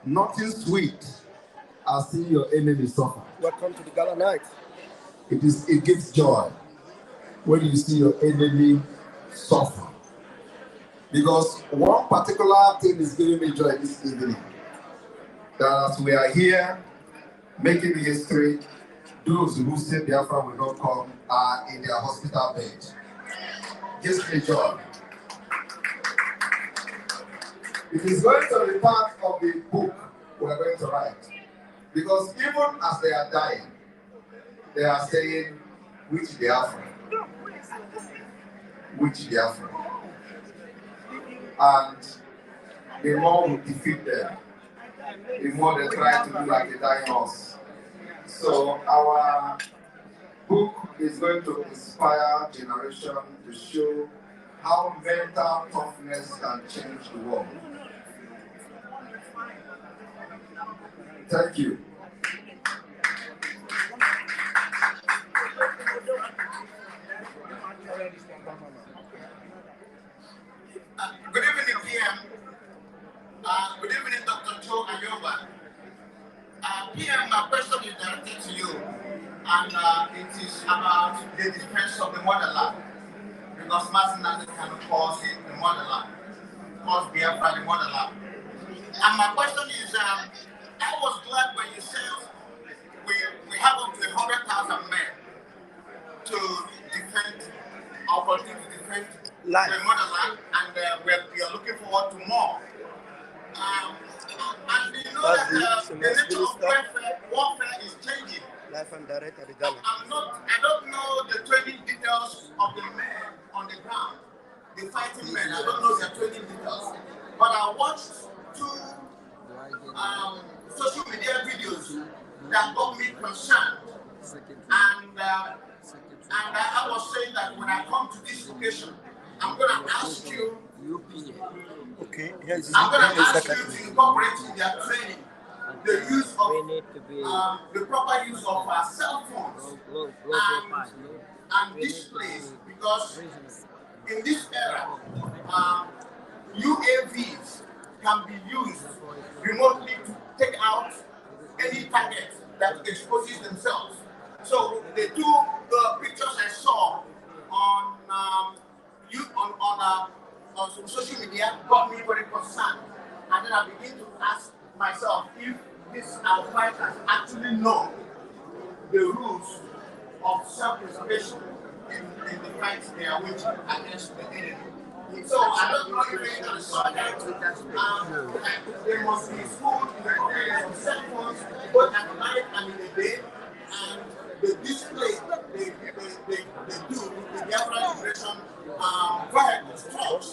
Nothing sweet as seeing your enemy suffer. Welcome to the Gala night. It gives joy when you see your enemy suffer. Because one particular thing is giving me joy this evening. That as we are here making history, those who say Biafra will not come are in their hospital bed. Gives me joy. It is going to be part of the book we are going to write. Because even as they are dying, they are saying, which Biafra? Which Biafra? And the more we defeat them, the more they try to do like a dying horse. So our book is going to inspire generation to show how mental toughness can change the world. Thank you. Good evening, PM. Good evening, Dr. Joe Ayoba. PM, my question is directed to you, and it is about the defense of the motherland. Because Martin can cause it the motherland, cause Biafra the motherland. And my question is, I was glad when you said we have up to 100,000 men to defend our country, to defend the motherland, and we are looking forward to more. And you know that the nature of warfare is changing. Life and direct at the Gala. I don't know the training details of the men on the ground, the fighting men. I don't know their training details. But I watched two social media videos that got me concerned. And I was saying that when I come to this location, I'm going to ask you. Okay. I'm going to ask you to incorporate in their training the use of the proper use of cell phones and displays, because in this era, UAVs can be used remotely to take out any target that exposes themselves. So the two pictures I saw on some social media got me very concerned, and then I begin to ask myself if these our fighters actually know the rules of self-preservation in the fight they are waging against the enemy. So I don't know if they saw that. There must be food in the containers of cell phones, both at night and in the day, and the display they do with the Biafra Libration vehicles, trucks,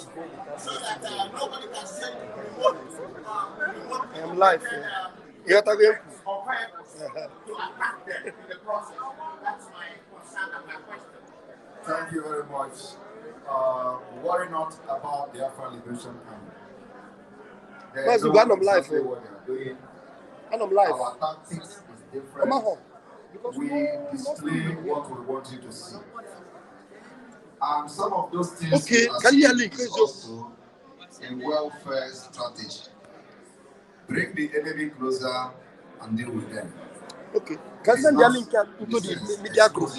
so that nobody can send remote I am live. or vehicles to attack them in the process. That's my concern and my question. Thank you very much. Worry not about the Biafra Liberation Army. Where's the one of life? What they are doing. And I'm live. Our tactics is different. We display what we want you to see. And some of those things can you link also a welfare strategy. Bring the enemy closer and deal with them. Okay. Can you send the link into the media group?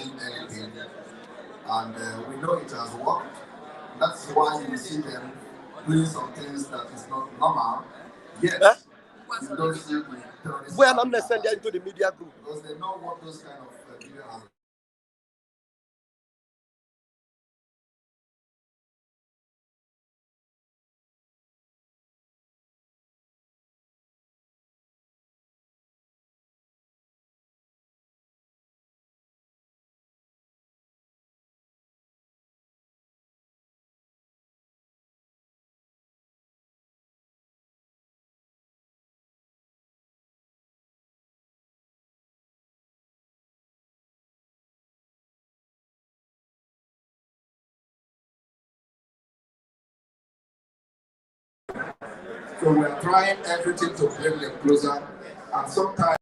And we know it has worked. That's why you see them doing some things that is not normal. Yes. You don't see with terrorists. Why not send them into the media group? Because they know what those kind of video are. So we are trying everything to bring them closer, and sometimes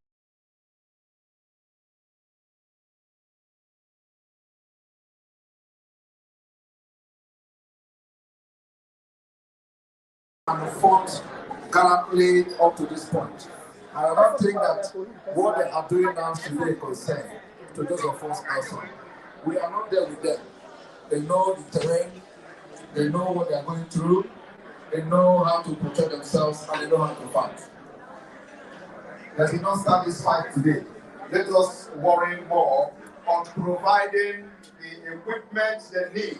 and fought gallantly up to this point. And I don't think that what they are doing now should be a concern to those of us outside. We are not there with them. They know the terrain, they know what they are going through, they know how to protect themselves, and they know how to fight. They did not start this fight today. Let us worry more on providing the equipment they need,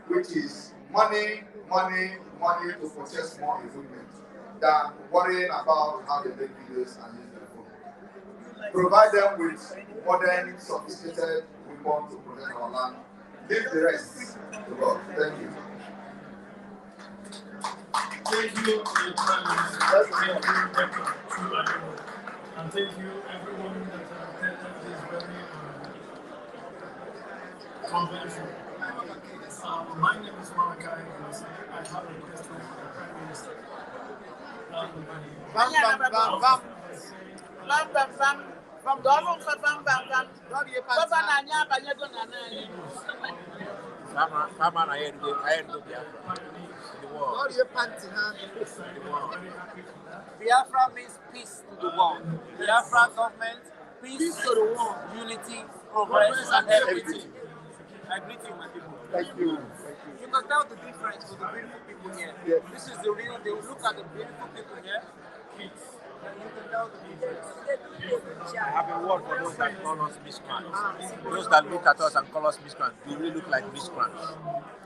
which is money, money, money to purchase more equipment, than worrying about how they make videos and use their phone. Provide them with modern, sophisticated weapons to protect our land. Leave the rest to God. Thank you. Thank you for your time. Thank you, Ekpa, and thank you everyone that attended this very convention. My name is Malachi. I have a question for the Prime Minister. From the other side, Biafra means peace to the world. Biafra government, peace to the world, unity, progress, and everything. I greet you, my people. Thank you. You can tell the difference with the beautiful people here. Yes. This is the real deal. Look at the beautiful people here. Kids. You can tell the difference. I have a word for those that call us miscreants. Those that look at us and call us miscreants. Do we look like miscreants?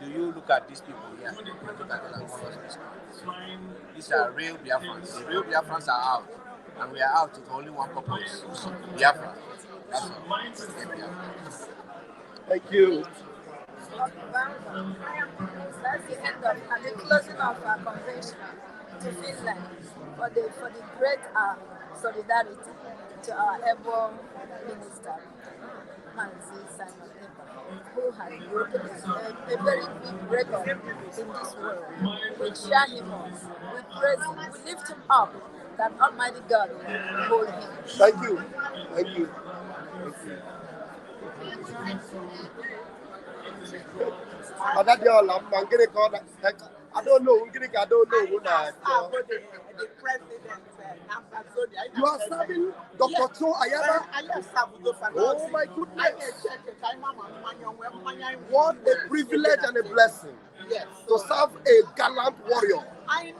Do you look at these people here and look at us and call us miscreants? These are real Biafrans. The real Biafrans are out. And we are out with only one purpose. Biafra. That's all. Thank you. That's the end of the closing of our convention to Finland for the great solidarity to our able minister, who has broken a very big record in this world. We cheer him on, we praise him, we lift him up, that Almighty God will hold him. Thank you. Thank you. I don't know. I don't know. The president, You are serving Dr. Cho Ayaba? Oh my goodness. What a privilege and a blessing to serve a gallant warrior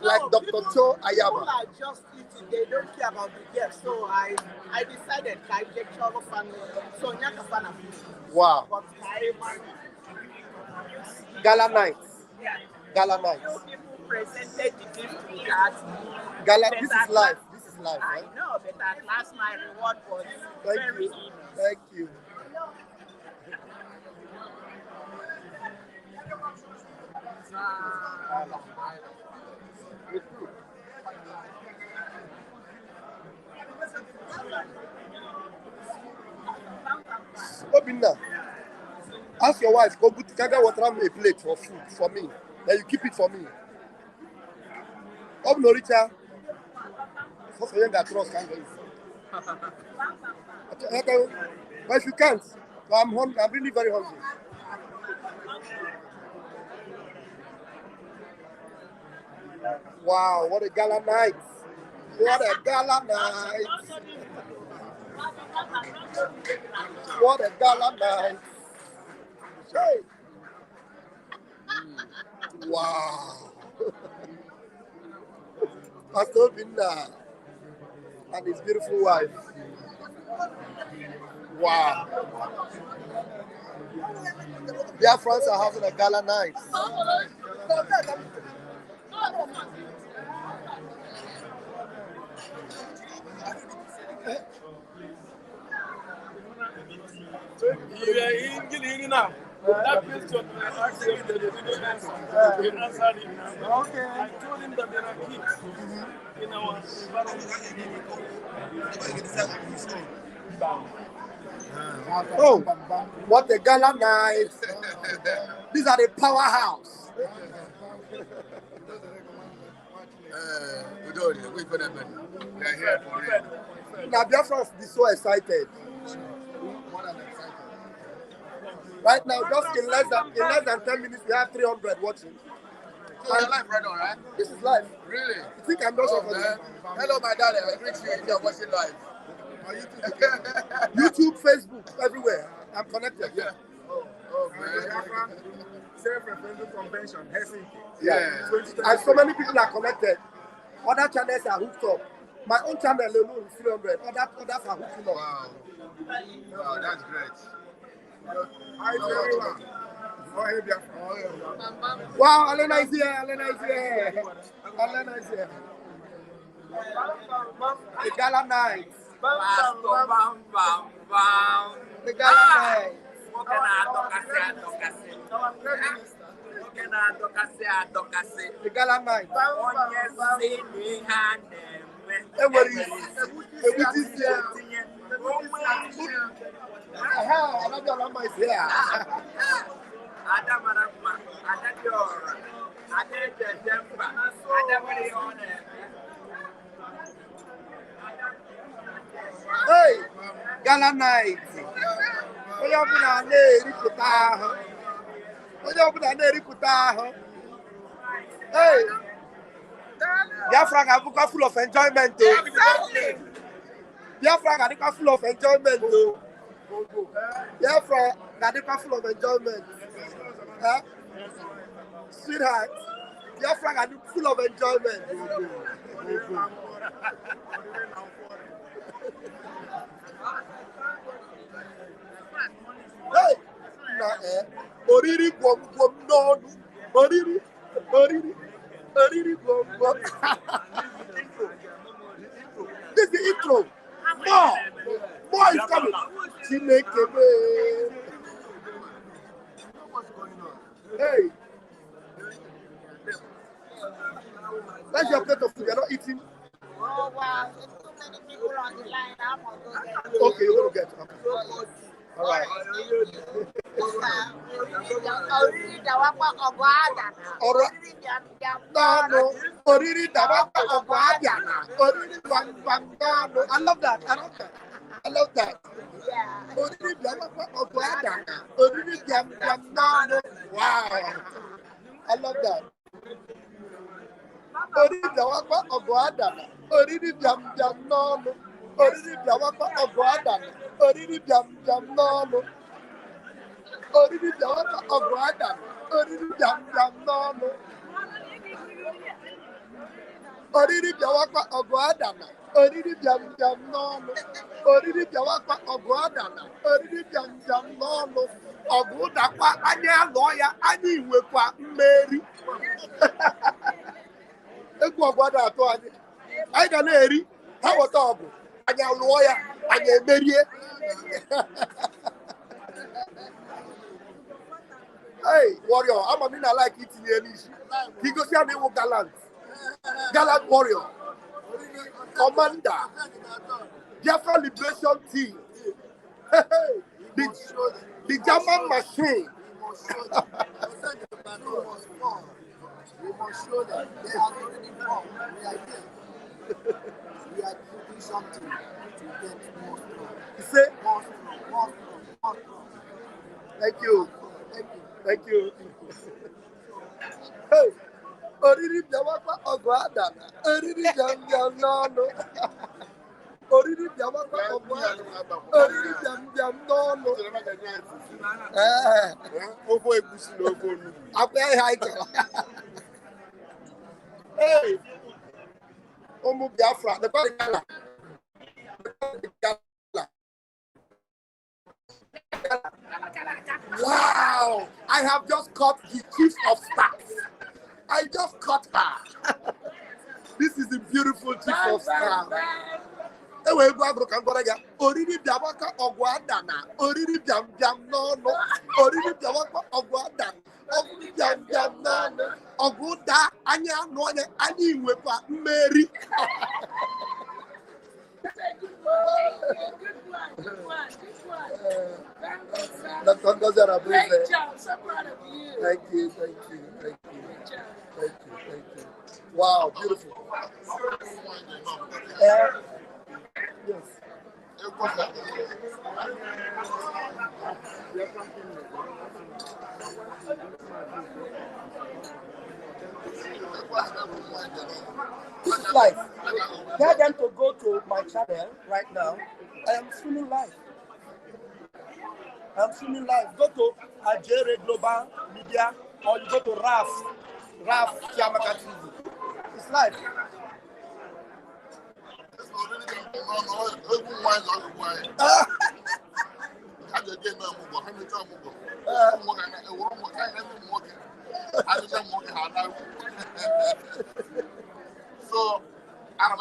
like Dr. Cho Ayaba. People are just eating, they don't care about the guests. So I decided I get Cholo family. So Wow. Gala night. Gala night. People presented the gift card. Gala, this is live. This is live, right? I know, but at last my reward was very easy. Thank you. Obinna, ask your wife, go put water on a plate for food for me. Then you keep it for me. No, Richard. For you that trust can't go. But if you can't, I'm hungry. I'm really very hungry. Wow, what a gala night! What a gala night! What a gala night! Hey. Wow! Pastor Binda and his beautiful wife. Wow! Biafrans are having a gala night. You are in now. That question I asked him that he answered him now. Okay. I told him that there are kids in our environment. Oh, what a gala night! These are the powerhouse. We don't wait for them. They are here for it. Now, Biafrans be so excited. More than excited. Right now, just in less than 10 minutes, we have 300 watching. So you're live right now, right? This is live. Really? You think I'm not Oh, supposed man. Hello, my darling. I greet you if you're watching live. YouTube, Facebook, everywhere. I'm connected. Yeah. Oh, man. Self-referendum convention, Helsinki. Yeah. And so many people are connected. Other channels are hooked up. My own channel alone is 300. Others are hooking up. Wow. Wow, that's great. Hi to everyone. Oh, hey, Biafra. Wow, Elena is here. Elena is here. Elena is here. The Gala night. The Gala night. The Gala night. Another Lama is here. Hey, Gala night. Onye ọbụla na-eripụta ahụ. Onye ọbụla na-eripụta ahụ. Hey, Biafra ga-abụkwa full of enjoyment. Exactly. Biafra ga-adịkwa full of enjoyment. Biafra ga-adịkwa full of enjoyment. Huh? Sweetheart, Biafra ga-adịkwa full of enjoyment. Hey, oriri gwom gwom n'ọnụ. Oriri gwom gwom. This is the intro. More is coming. Chineke me. Hey. That's your plate of food. You're not eating. Oh, wow. There's too many people on the line. I'm going to go get it. Okay, you're going to get it. All right. I love that. I love that. Wow. I love that. I can hear it. How about talk? I am lawyer. I am married. Hey, warrior, I'm a man. I like it in the he goes here. They will gallant warrior, commander, Biafra Libration team. The German machine. We must show them they are already born. We are here. We are doing something to get more strong. You say? More strong. Thank you. Thank you. Hey, oriri biawakwa ogwadana. Oriri jam nono. Oriri biawakwa ogwadana. Oriri jam nono. Ofo egusi na ofo onu. Akwa haike. Hey, Omu Biafra, the Gala. Wow! I have just caught the chief of staff. I just caught her. This is the beautiful chief of staff. Ewe ego agro kan gora ya. Oriri biawaka ogwadana. Oriri jam nono. Oriri biawaka ogwadana. Oriri jam nono. Oguda anya no anya ani wepa mmeri. Good one. Great job. So proud of you. Thank you. Great job. Thank you. Wow, beautiful. Yes. This is life. Tell them to go to my channel right now. I am streaming live. I'm streaming live. Go to Ajere Global Media or you go to Raf Chiamaka TV. It's live. So, I'm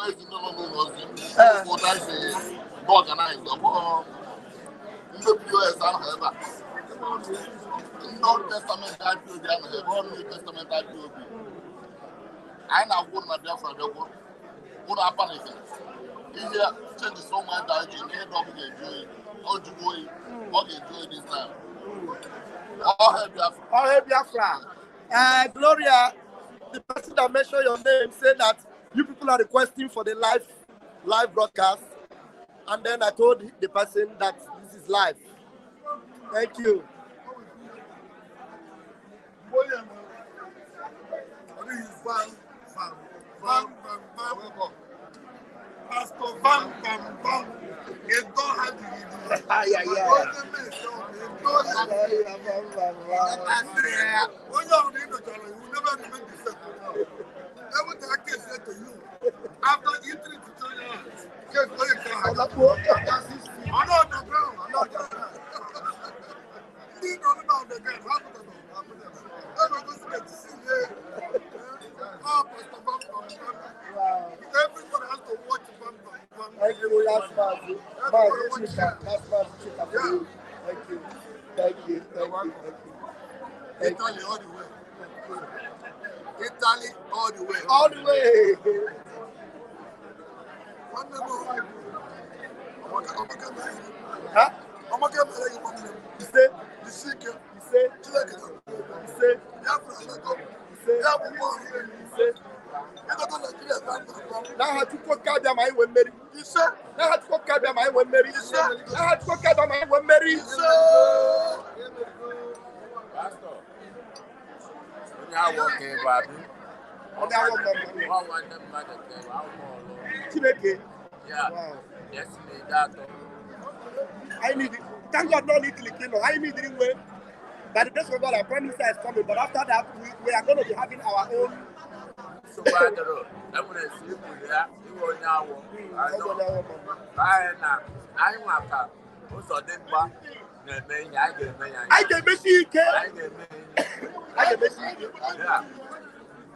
organized. The POS and however. Old Testament IPOB and New Testament IPOB. I now go to Biafra. What happened is here change so much that you need to be enjoying. How to go in? What you enjoy this time? All hail Biafra. All hail Biafra. Gloria, the person that mentioned your name said that you people are requesting for the live broadcast. And then I told the person that this is live. Thank you. Pastor Bam Bam Bam. It's not how to after you treat it to your just go and tell her. I'm not on the ground. I'm not on the ground. You know about the ground. I'm not going to see you. Oh, Pastor Bam Bam Bam. Everyone has to watch Bam Bam Bam. Thank you. That's fine. Thank you. Thank you. Italy all the way. Italy all the way. All the way. Huh? You say? Now how to cook out my when Mary. You say? Now how to cook out my when Mary. You say? Now how to cook out my when Mary. You say? Pastor. Now working, Babu. Yeah. Wow. Yes, that. I need it. Thank God, not need clicking. I need it anyway. By the grace of God, our Prime Minister is coming. But after that, we are going to be having our own. So, I'm going to sleep with that. You will now walk. I want to. Also, then, I can be sick. Yeah.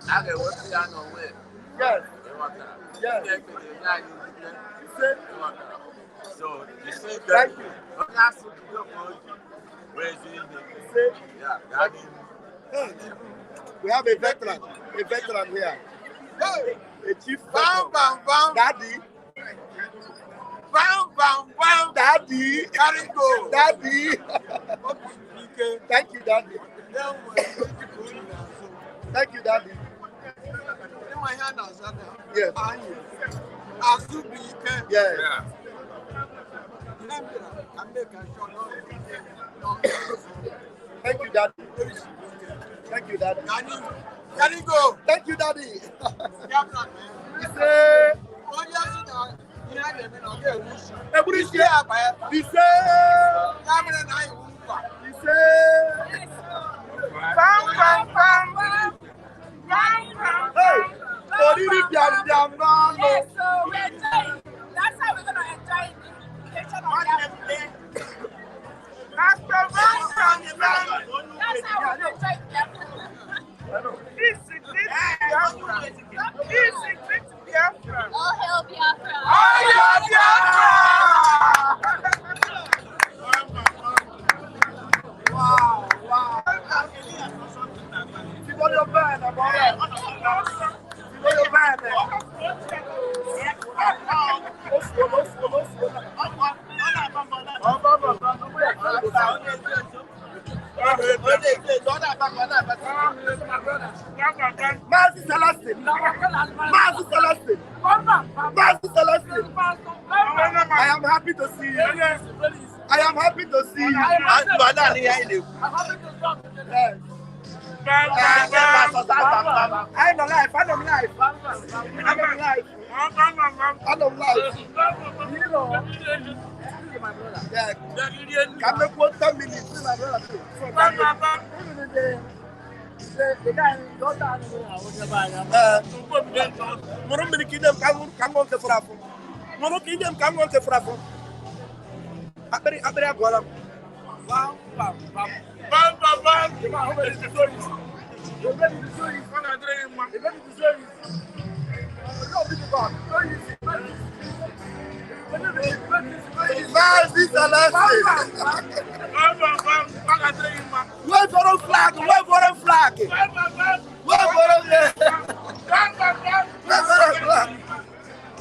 I can work down on way. Yes. Yes. So, you say thank you. We have a veteran here. Hey. A chief veteran. Bam. Daddy. Bam. Daddy. Daddy. Thank you, Daddy. Thank you, Daddy. Yes. Yes. Yeah. Thank you, Daddy. Thank you, Daddy. Can you go? Thank you, Daddy. You That's how we're going to enjoy the vacation of Biafra. That's how we're going to enjoy Biafra. This is Biafra. All hail Biafra. All hail Biafra. Wow. You got your band, I'm all right. You got your band there. Master Celestine. I am happy to see you. I am happy to see you. Yes. I'm alive. I'm alive. I'm alive. I'm alive. You know. Yeah. Can make 1 minutes. This is my brother too. The guy got down. Moro mini kidem come on the frafo. Moro kidem come on the frafo. Aberi agwala. Bam. You're ready to do it. You're ready to do it. This is a lesson. Wait for a flag. Wait for a flag. Wait for a flag. Wait for a flag. Wait for a flag.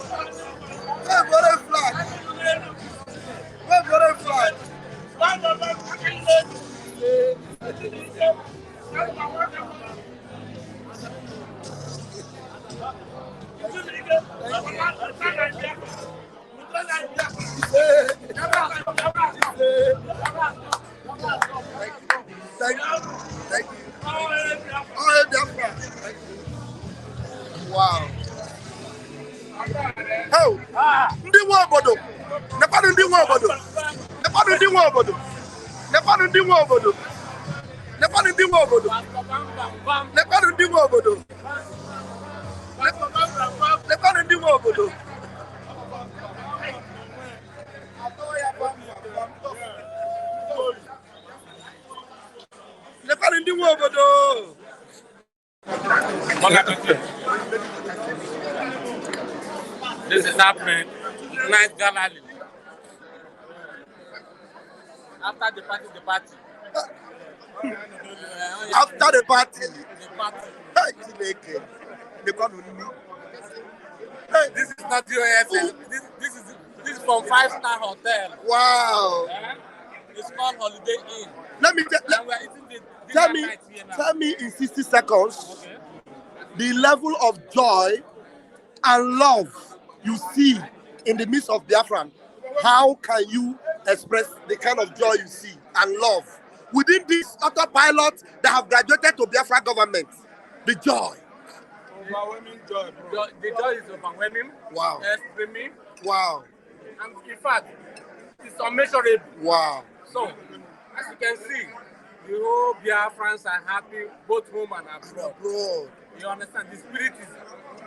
Wait for a flag. Thank you. Oh, Biafra. Wow. Oh, ndị nwe obodo. Nepadu ndị nwe obodo. Nepadu ndị nwe obodo. Nepadu ndị nwe obodo. Nepadu ndị nwe obodo. Nepadu ndị nwe obodo. Nepadu ndị nwe obodo. Nepadu ndị nwe obodo. This is happening tonight, Gala. After the party. After the party. This is not USL. This is from 5-star hotel. Wow. It's called Holiday Inn. Let me tell me in 60 seconds, okay, the level of joy and love you see in the midst of Biafran. How can you express the kind of joy you see and love within this autopilot that have graduated to Biafra government? The joy. Overwhelming joy, bro. The joy is overwhelming. Wow. Extremely. Wow. And in fact, it's unmeasurable. Wow. So, as you can see, the whole Biafrans are happy, both home and abroad. You understand? The spirit is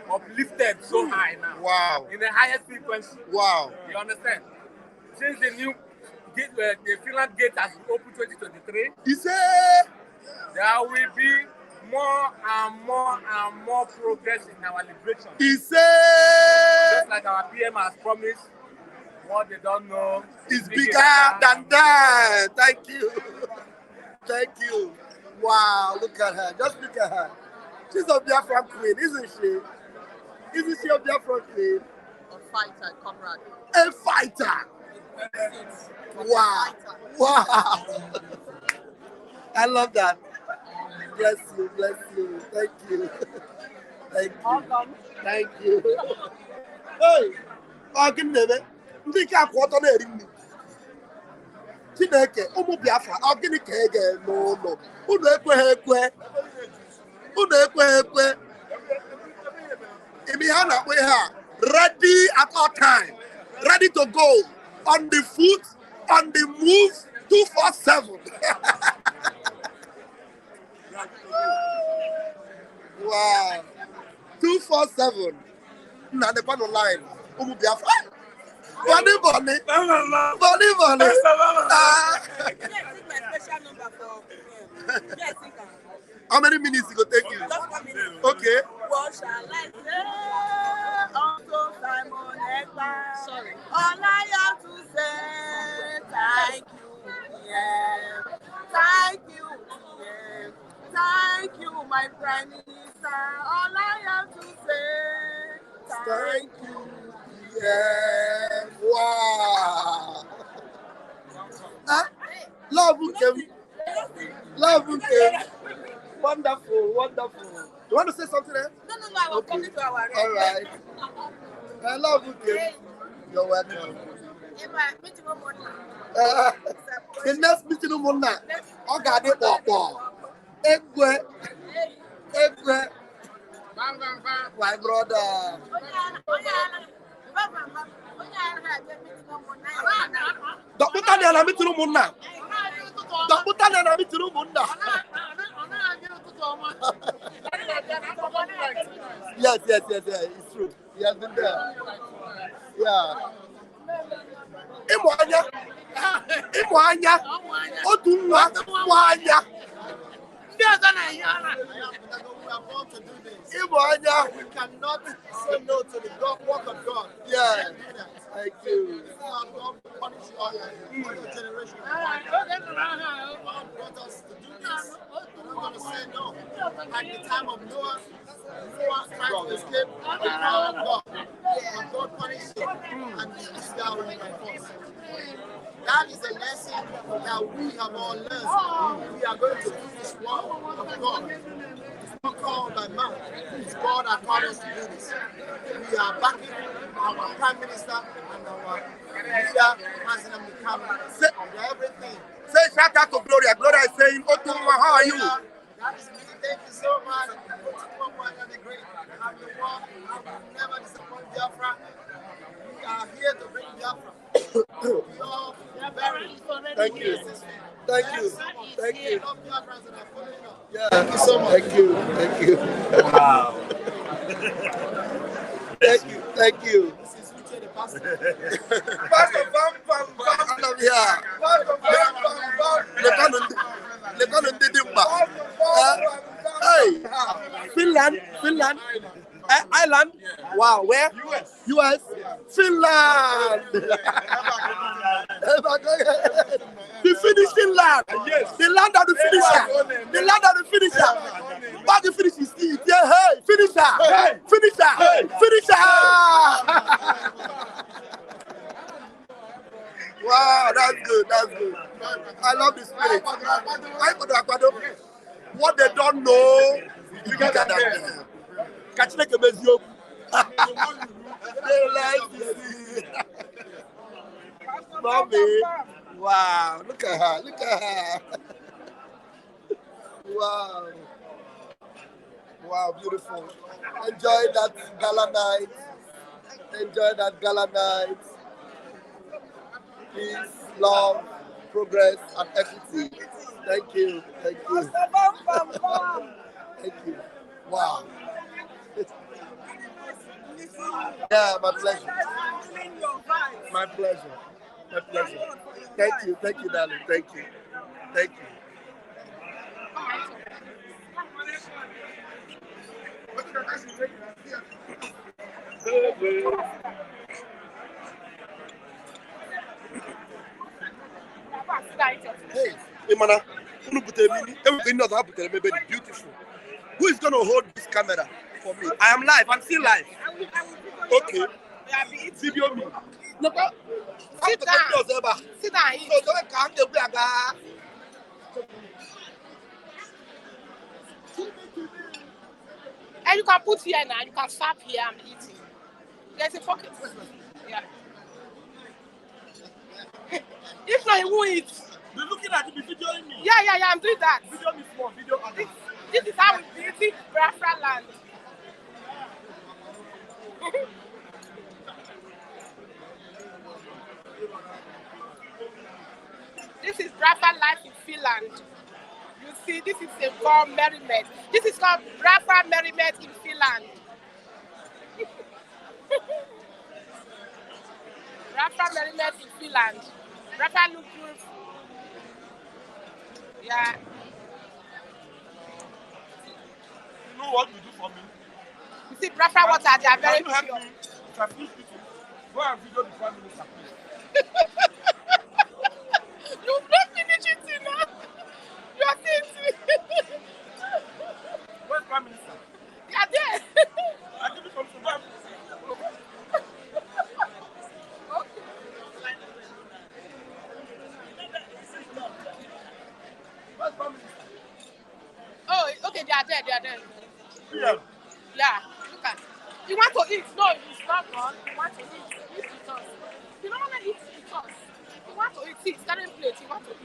uplifted so high now. Wow. In the highest frequency. Wow. You understand? Since the new gate, the Finland gate has opened 2023, there will be more and more progress in our liberation. Just like our PM has promised, what they don't know is bigger than that. Thank you. Thank you. Wow, look at her. Just look at her. She's a Biafran queen, isn't she? Isn't she a Biafran queen? A fighter, comrade. A fighter. Wow. Wow. I love that. Bless you. Thank you. Thank you. Welcome. Thank you. Hey, Oginebe, ndị ka akwọtọ na-eri nri. Chineke, ụmụ Biafra, ọ gịnị ka ị ga-eme n'ụlọ? Unu ekweghị ekwe. Imi ha na-akpọ ihe a, ready at all time, ready to go, on the foot, on the move, 247. Wow. 247. Now the pan online. Umu Biafra. Bonnie. How many minutes it will take you? Okay. What shall I say unto Simon Ekpa? Sorry. All I have to say, thank you. Yeah. Thank you. Yeah. Thank you, my Prime Minister. All I have to say, thank you. Yeah. Wow. Love came. Wonderful. You want to say something there? No, I was coming to our all right. I love you, Kim. You're welcome. The next meeting, I got it. Ekpa. Ekpa. My brother. Dọkpụta na na mitụrụ ụmụnna. Dọkpụta na na mitụrụ ụmụnna. Yes, it's true. He has been there. Yeah. Ịmụ anya. Otu nwa mụ anya. We are born to do this. We cannot say no to the work of God. Yeah. Thank you. God punish you all your generation. God brought us to do this. We're not going to say no. At the time of Noah tried to escape the power of God. And God punished him. And this guy was by force. That is a lesson that we have all learned. We are going to do this work of God. It's not called by man. It's God that called us to do this. We are backing our Prime Minister and our leader, President Mikhail, on everything. Say shout out to Gloria. Gloria is saying, Otuma, how are you? That is me. Thank you so much. Otuma, you're great. I'm the one. I will never disappoint Biafra. We are here to bring Biafra. Thank you. Thank you. Thank you. Yeah. Thank you so much. Thank you. Thank you. Wow. Thank you. This is Uche the pastor. Pastor, bam. Out of here. Hey, Finland. Ireland. Wow, where? US. Finland. The Finnish Finland. Yes. The land of the finisher. The land of the finisher. But the finish is it. Yeah, hey, finisher. Hey. Finisher. Hey. Finisher. Wow, that's good. I love the spirit. What they don't know, you get that. Catch like a bezio. They like to see. Mommy. Wow, look at her. Wow, beautiful. Enjoy that gala night. Peace, love, progress, and equity. Thank you. Thank you. Wow. Yeah, my pleasure. Thank you, darling. Thank you. Hey, Imana, beautiful. Who is going to hold this camera for me? I am live. I'm still live. Okay. Video me. Sit down. And you can put here now. You can stop here and eating. There's a pocket. Yeah. If not, you won't eat. You're looking at me, videoing me. Yeah. I'm doing that. Video me small, video others. This is how we visit Biafra land. This is Biafra life in Finland. You see, this is called merriment. This is called Biafra merriment in Finland. Biafra merriment in Finland. Biafra look beautiful. Yeah. You know what you do for me? You see, Biafra water, they are very Can you help pure. me? If I feel speaking, go and video the Prime Minister, please. You've not finished it now. You are saying Where's Prime Minister? you are there. I give you some survival. Where's Prime Minister? Oh, okay, they are there. Yeah. Yeah, look at. You want to eat? No, it's not gone. You want to eat? Eat with us. You don't want to eat with us. You want to eat? See, standing plate. You want to eat?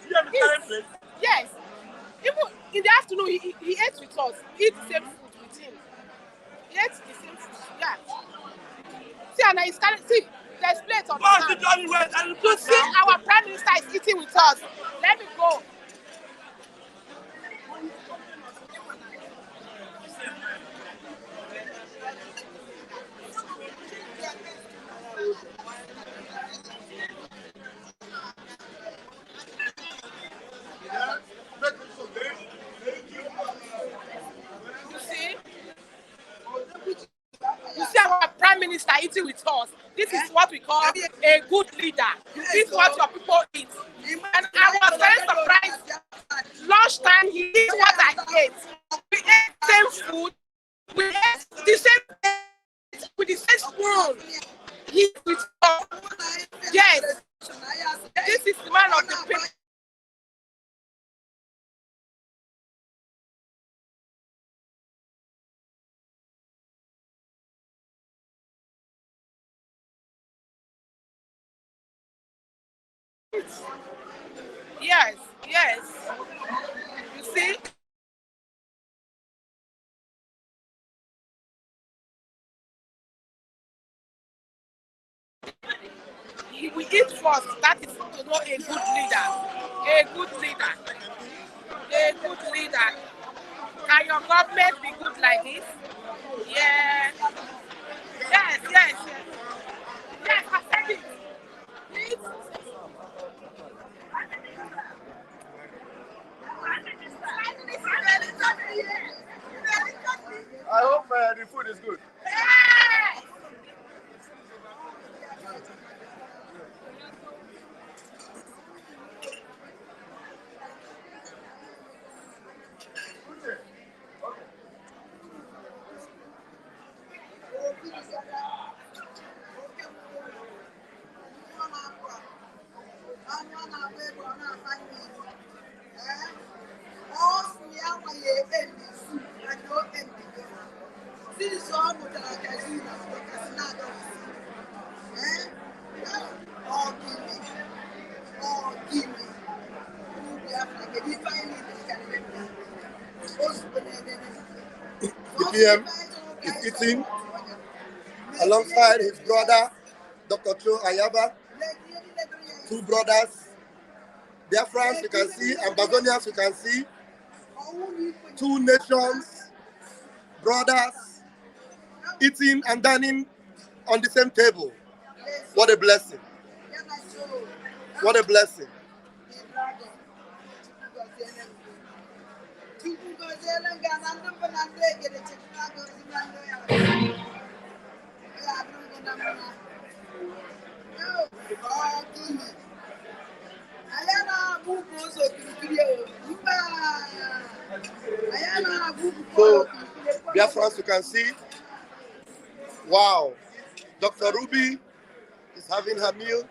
You have a current place? Yes. Even in their No, he ate with us. He ate the same food with him. He ate the same food. Yeah. See, and I started. See, there's plates on the hand. You see, our prime minister is eating with us. Let me go. You see our prime minister eating with us. This is what we call a good leader. This is what your people eat. And I was very surprised. Lunchtime, he ate what I ate. We ate the same food. We ate the same with the same spoon. He with us. Yes. This is the man of the people. Yes, yes. You see? We eat first. That is, you know, a good leader. A good leader. A good leader. Can your government be good like this? Yeah. Yes, yes, yes. Yes, I said it. Please. I hope the food is good. The PM is eating alongside his brother, Dr. Cho Ayaba, two brothers, Biafrans you can see, Ambazonians you can see, two nations, brothers, eating and dining on the same table. What a blessing. What a blessing. So, Biafrans you can see, wow, Dr. Ruby is having her meal.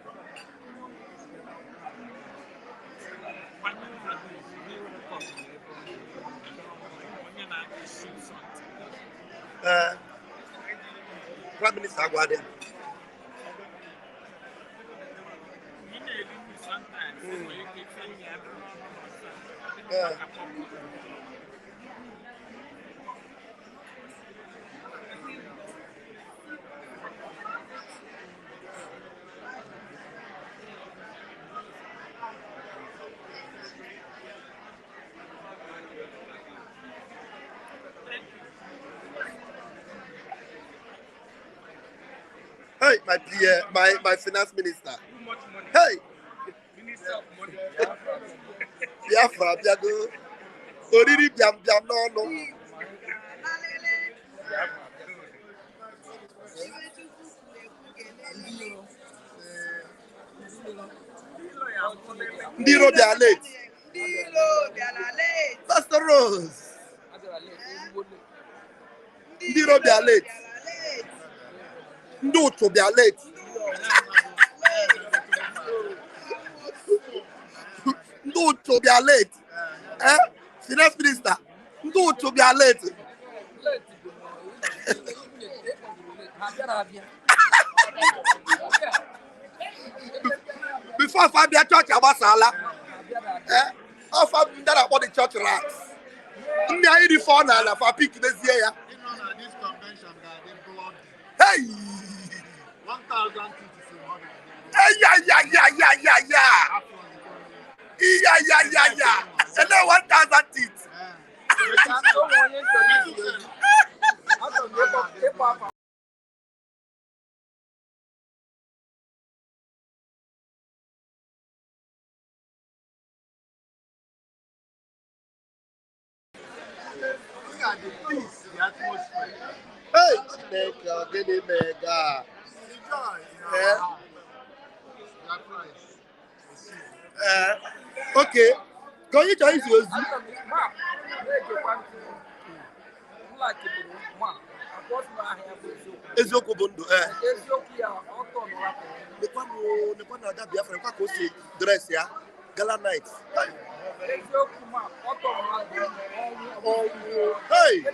Prime Minister Aguade. Hey, my finance minister. Hey, Biafra, Biago, Oriri, Biam, no. Ndiro, they are late. Pastor Rose. Ndiro, they are late. Ndoto, they are late. Ndoto, they are late. Finance minister. Ndoto, they are late. Before Fabia church, I was Sala. How far that about the church rats? Nya iri for na na for pick this year. This convention that they blocked. Hey! 1,000 teeth is in order. Hey, yeah. And then 1,000 teeth. Look at the peace, the atmosphere. Hey, Chineke, give me mega. The joy in our heart. Biafra is Okay. Can you join us? Eziokwu bụ ndụ. Nekwa na ada Biafra nkwa ka o si dress ya. Gala night. Hey!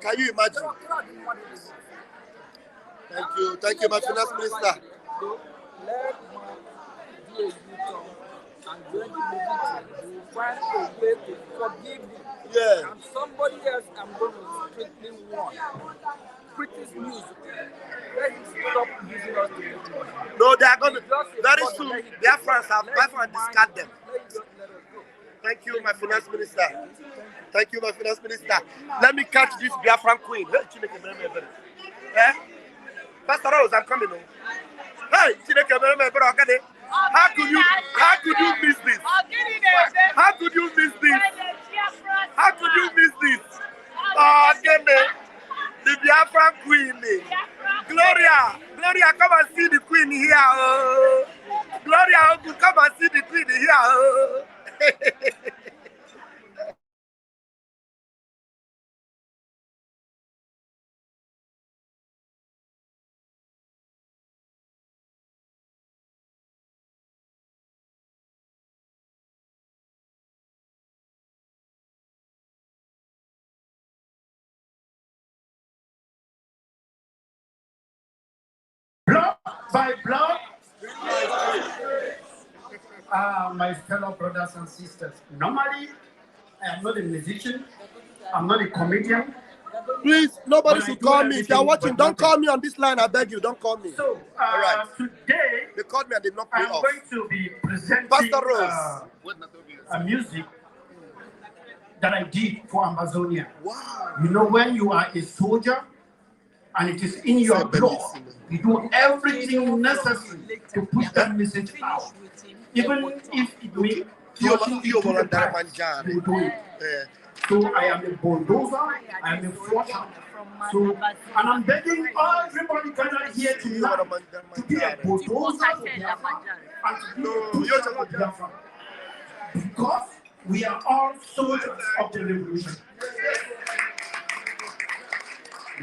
Can you imagine? Thank you, my finance minister. And when you find a way to forgive me. Yeah. And somebody else I'm going to strictly warn. British music. Let him stop using us to make money. No, they are going to, very soon, their friends have discard them. Thank you, my finance minister. Thank you, my finance minister. Let me catch this Biafran queen. Eh? Pastor Rose, I'm coming home. Hey, how could you miss this? How could you miss this? How could you miss this? Oh, the Biafran queen. Gloria, come and see the queen here. Oh. Gloria, come and see the queen here. Oh. Blood by blood, my fellow brothers and sisters. Normally, I am not a musician. I'm not a comedian. Please, nobody should call me. If you are watching, don't call me on this line. I beg you, don't call me. So, all right. Today, they called me and they knocked me I'm off. going to be presenting Pastor Rose. A music that I did for Amazonia. Wow. You know, when you are a soldier and it is in your blood, you do everything necessary to push that message out. Even if it means you do it. So I am a bulldozer, I am a flusher. So, and I'm begging everybody gathered here tonight to be a bulldozer for Biafra and to be a pusher for Biafra. Because we are all soldiers of the revolution.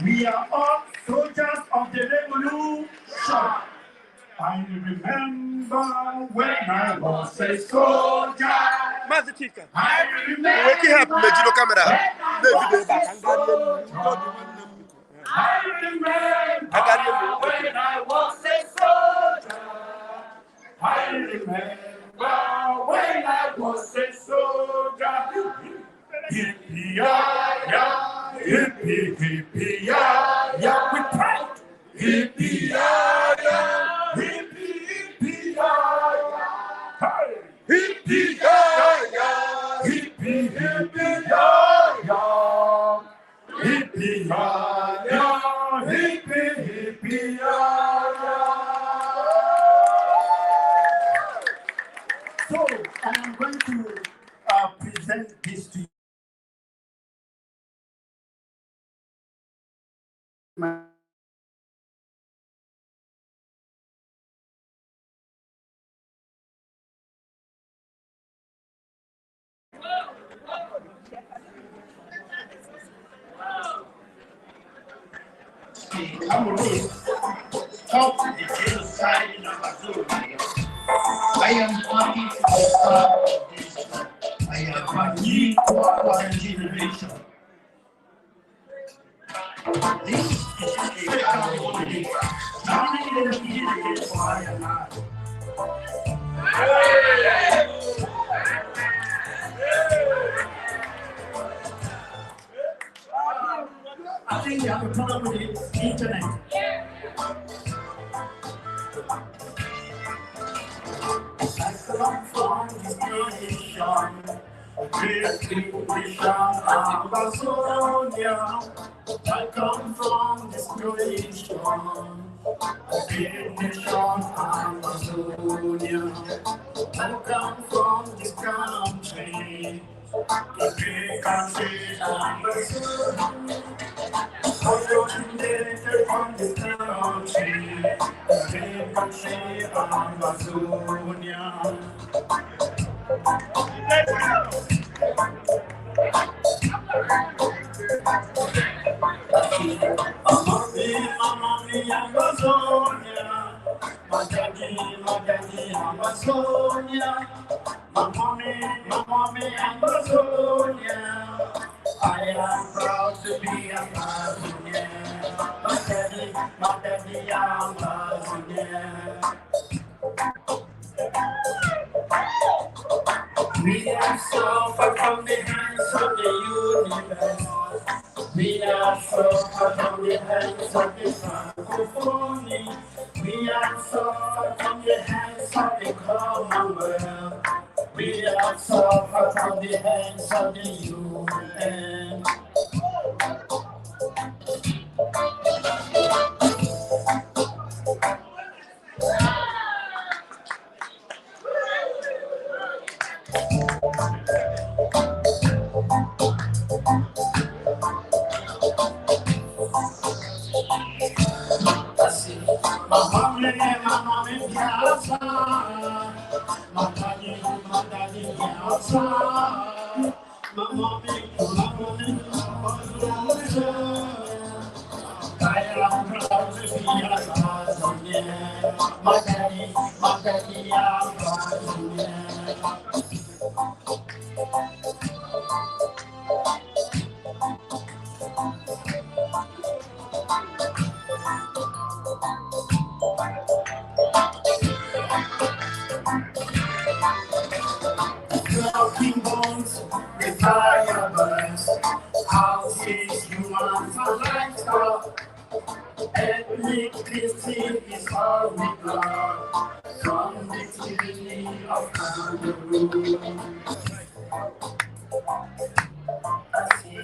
We are all soldiers of the revolution. I remember when I was a soldier. I remember when I was a soldier. I remember when I was a soldier. Yippee-yi-yi, yippee-yippee-yi-yi, with pride. Yippee-yi-yi, yippee-yippee-yi-yi, hey! Yippee-yi-yi, yippee-yippee-yi-yi, yippee-yi-yi, yippee-yippee-yi-yi. So, I'm going to present this to you. I'm going to talk to the genocide in Amazonia. I am happy to be part of this. I am a new generation. I think you have a problem with the internet. I come from this nation, great nation, Amazonia. I come from this nation, great nation, Amazonia. I come from this country, the great country, Amazonia. Originated from this country, the great country, Amazonia. Amami, Amazonia. Magadi, Amazonia. Mamami, Amazonia. I am proud to be Amazonian. Magadi, Amazonia. We have suffered from the hands of the universe. We are suffered from the hands of the Francophonie. We are suffered from the hands of the Commonwealth. We are suffered from the hands of the UN. Mamami, Biafra. Magadi, Biafra. Mamami, I am proud to be Amazonian. Magadi, Amazonian. Broken bones, the fire burns. Houses, humans, and livestock. Ethnic cleansing is all we got from the tyranny of Cameroon. I see.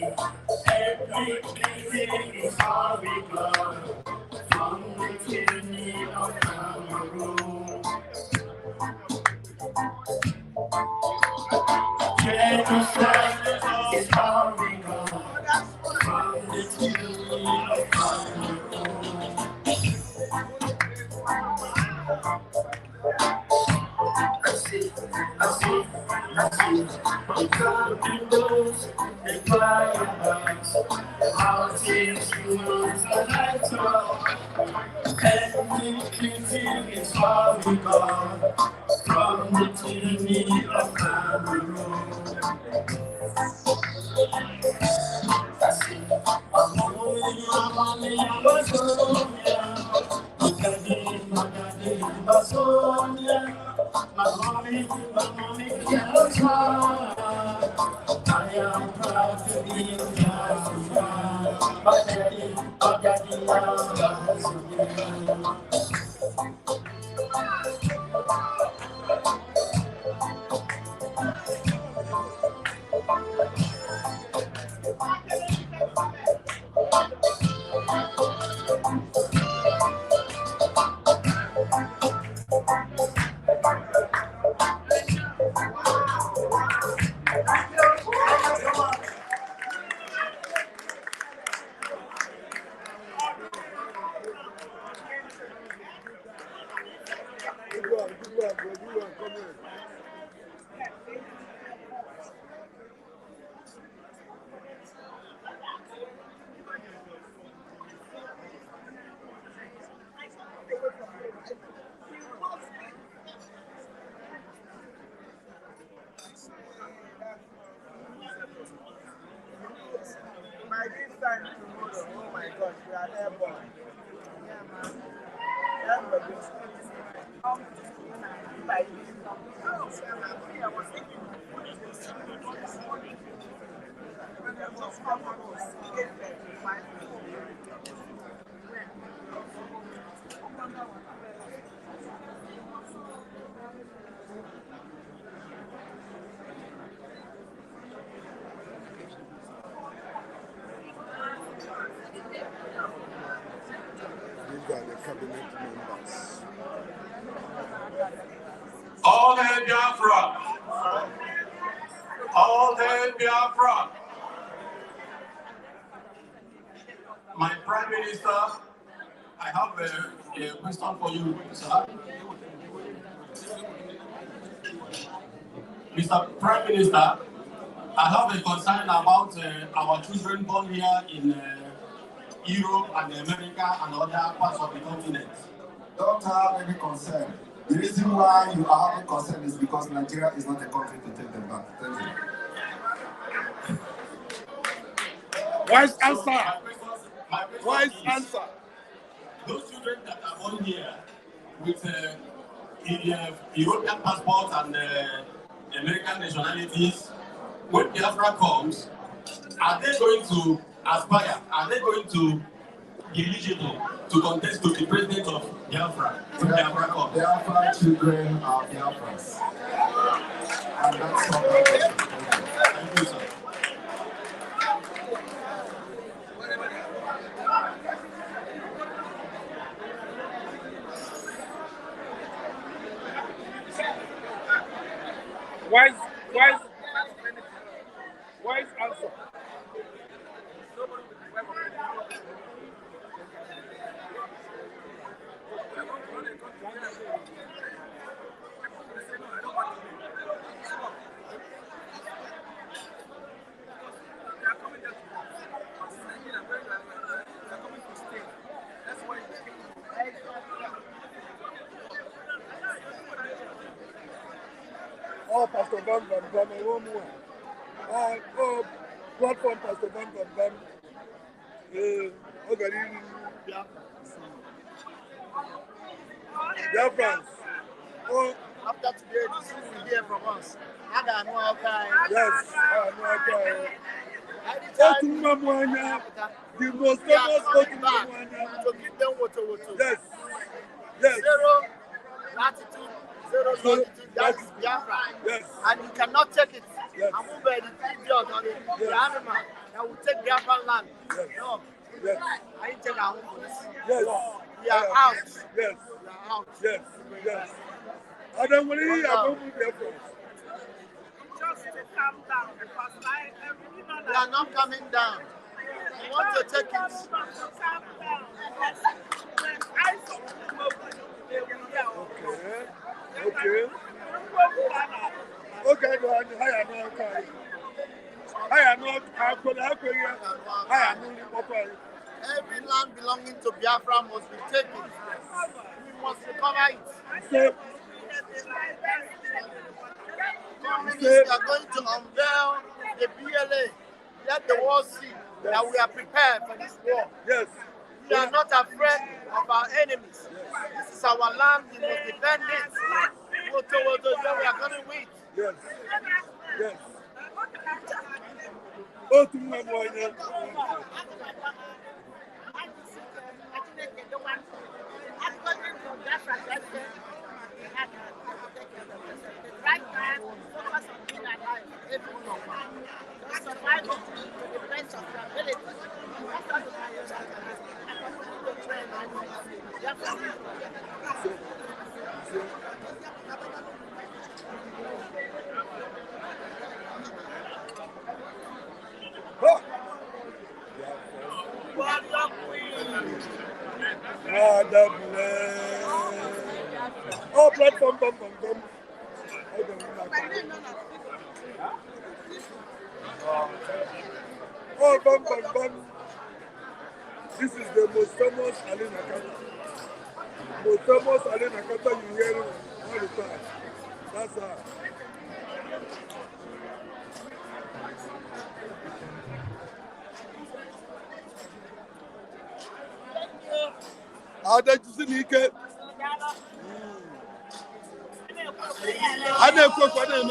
Ethnic cleansing is all we got from the tyranny of Cameroon. Genocide is all we got from the tyranny of Cameroon. I see. The broken bones, the fire burns. Houses, humans, and livestock. Ethnic cleansing is all we got from the tyranny of Cameroon. I see. Amami, Amazonia. Magadi, Amazonia. Mamami, Biafra. I am proud to be Biafra. Magadi, Amazonia. By this time tomorrow, oh my gosh, we are airborne. Yeah, man. Everybody. These are the cabinet members. All hail Biafra! All hail Biafra! My Prime Minister, I have a question for you, sir. Mr. Prime Minister, I have a concern about our children born here in Europe and America and other parts of the continent. Don't have any concern. The reason why you are having concern is because Nigeria is not a country to take them back. Thank you. Wise answer. Wise answer. Those children that are born here with European passports and American nationalities, when Biafra comes, are they going to aspire? Are they going to be eligible to contest to the president of Biafra? Biafra children are Biafrans. And that's not my question. Thank you, sir. Wise answer. Oh, Pastor Van Van Van, one more. Oh, platform Pastor Van Van Van. Okay, yeah, friends. Oh, After today, this you will hear from us. I got no okay. yes, no okay. The most famous to keep them water. Yes, yes. Zero latitude, zero longitude. That is Biafra. Yes. And you cannot take it. Yes. And move by the idiot or the animal that will take Biafra land. Yes. No. Yes. I ain't take our home for this. Yes. We are out. Yes. We are out. Yes. Yes. I don't believe I don't move there first. Just to calm down because We are not coming down. We want to take it. calm down. Okay. Okay, go on. I am not okay. I am not. Every land belonging to Biafra must be taken. We must recover it. Communists are going to unveil the BLA. Let the world see that we are prepared for this war. Yes. We are not afraid of our enemies. This is our land. We must defend it. We are going to win. Yes. Yes. Oh, to my boy. Right now, focus on being alive. Survive to the best of your ability. Oh, platform, bum. Oh, bum. This is the most famous Ali Nakata. Most famous Ali Nakata you hear all the time. That's her. How did you see Ike? I don't cook for them.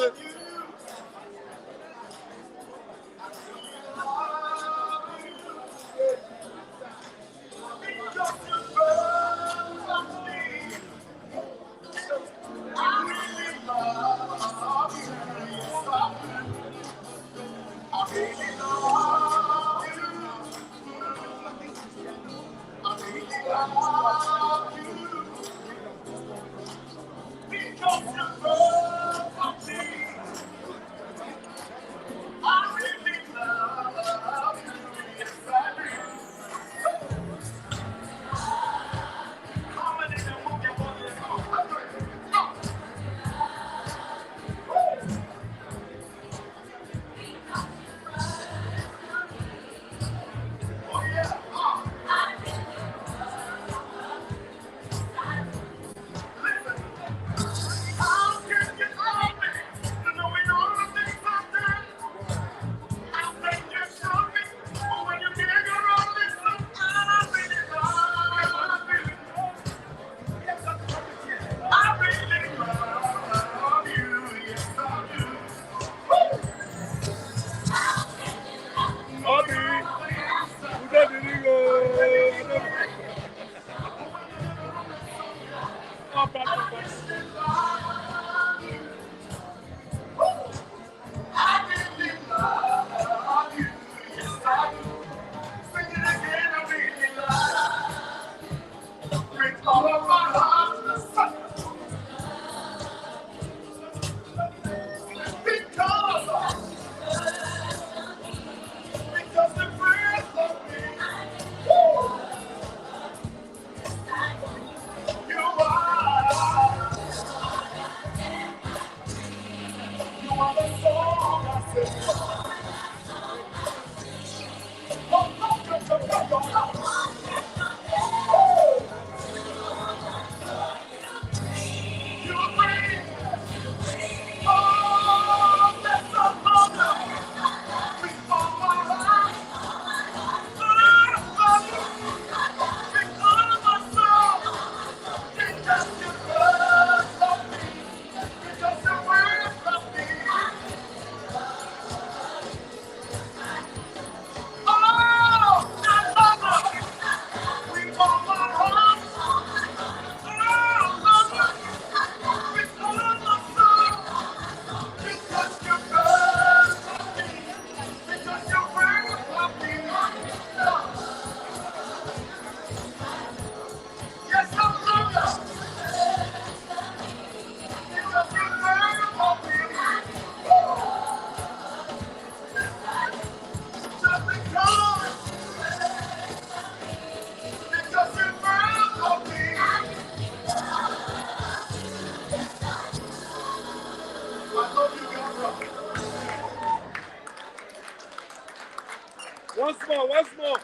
Once more, once more.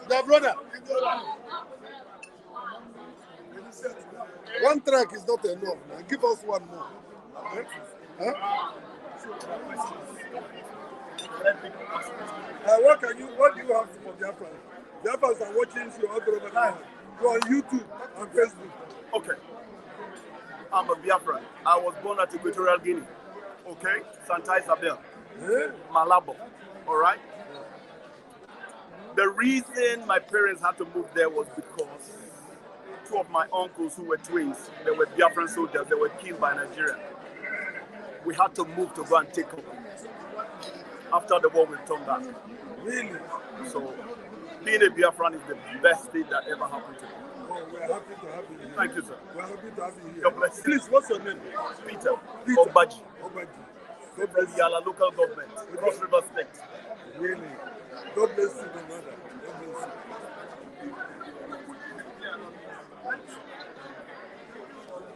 The brother. One track is not enough, man. Give us one more. Huh? What do you have for Biafra? Biafrans are watching you all over the world. Go on YouTube and Facebook. Okay. I'm a Biafran. I was born at Equatorial Guinea. Okay? Santa Isabel. Malabo. All right? The reason my parents had to move there was because two of my uncles who were twins, they were Biafran soldiers, they were killed by Nigeria. We had to move to go and take up. After the war, we turned back. Really? So, being a Biafran is the best thing that ever happened to me. Oh, we're happy to have you here. Thank you, sir. We're happy to have you here. God bless you. Please, what's your name? Peter. Peter. Obaji. Obaji. From the Gala local government, Cross River State. Really? God bless you, my brother.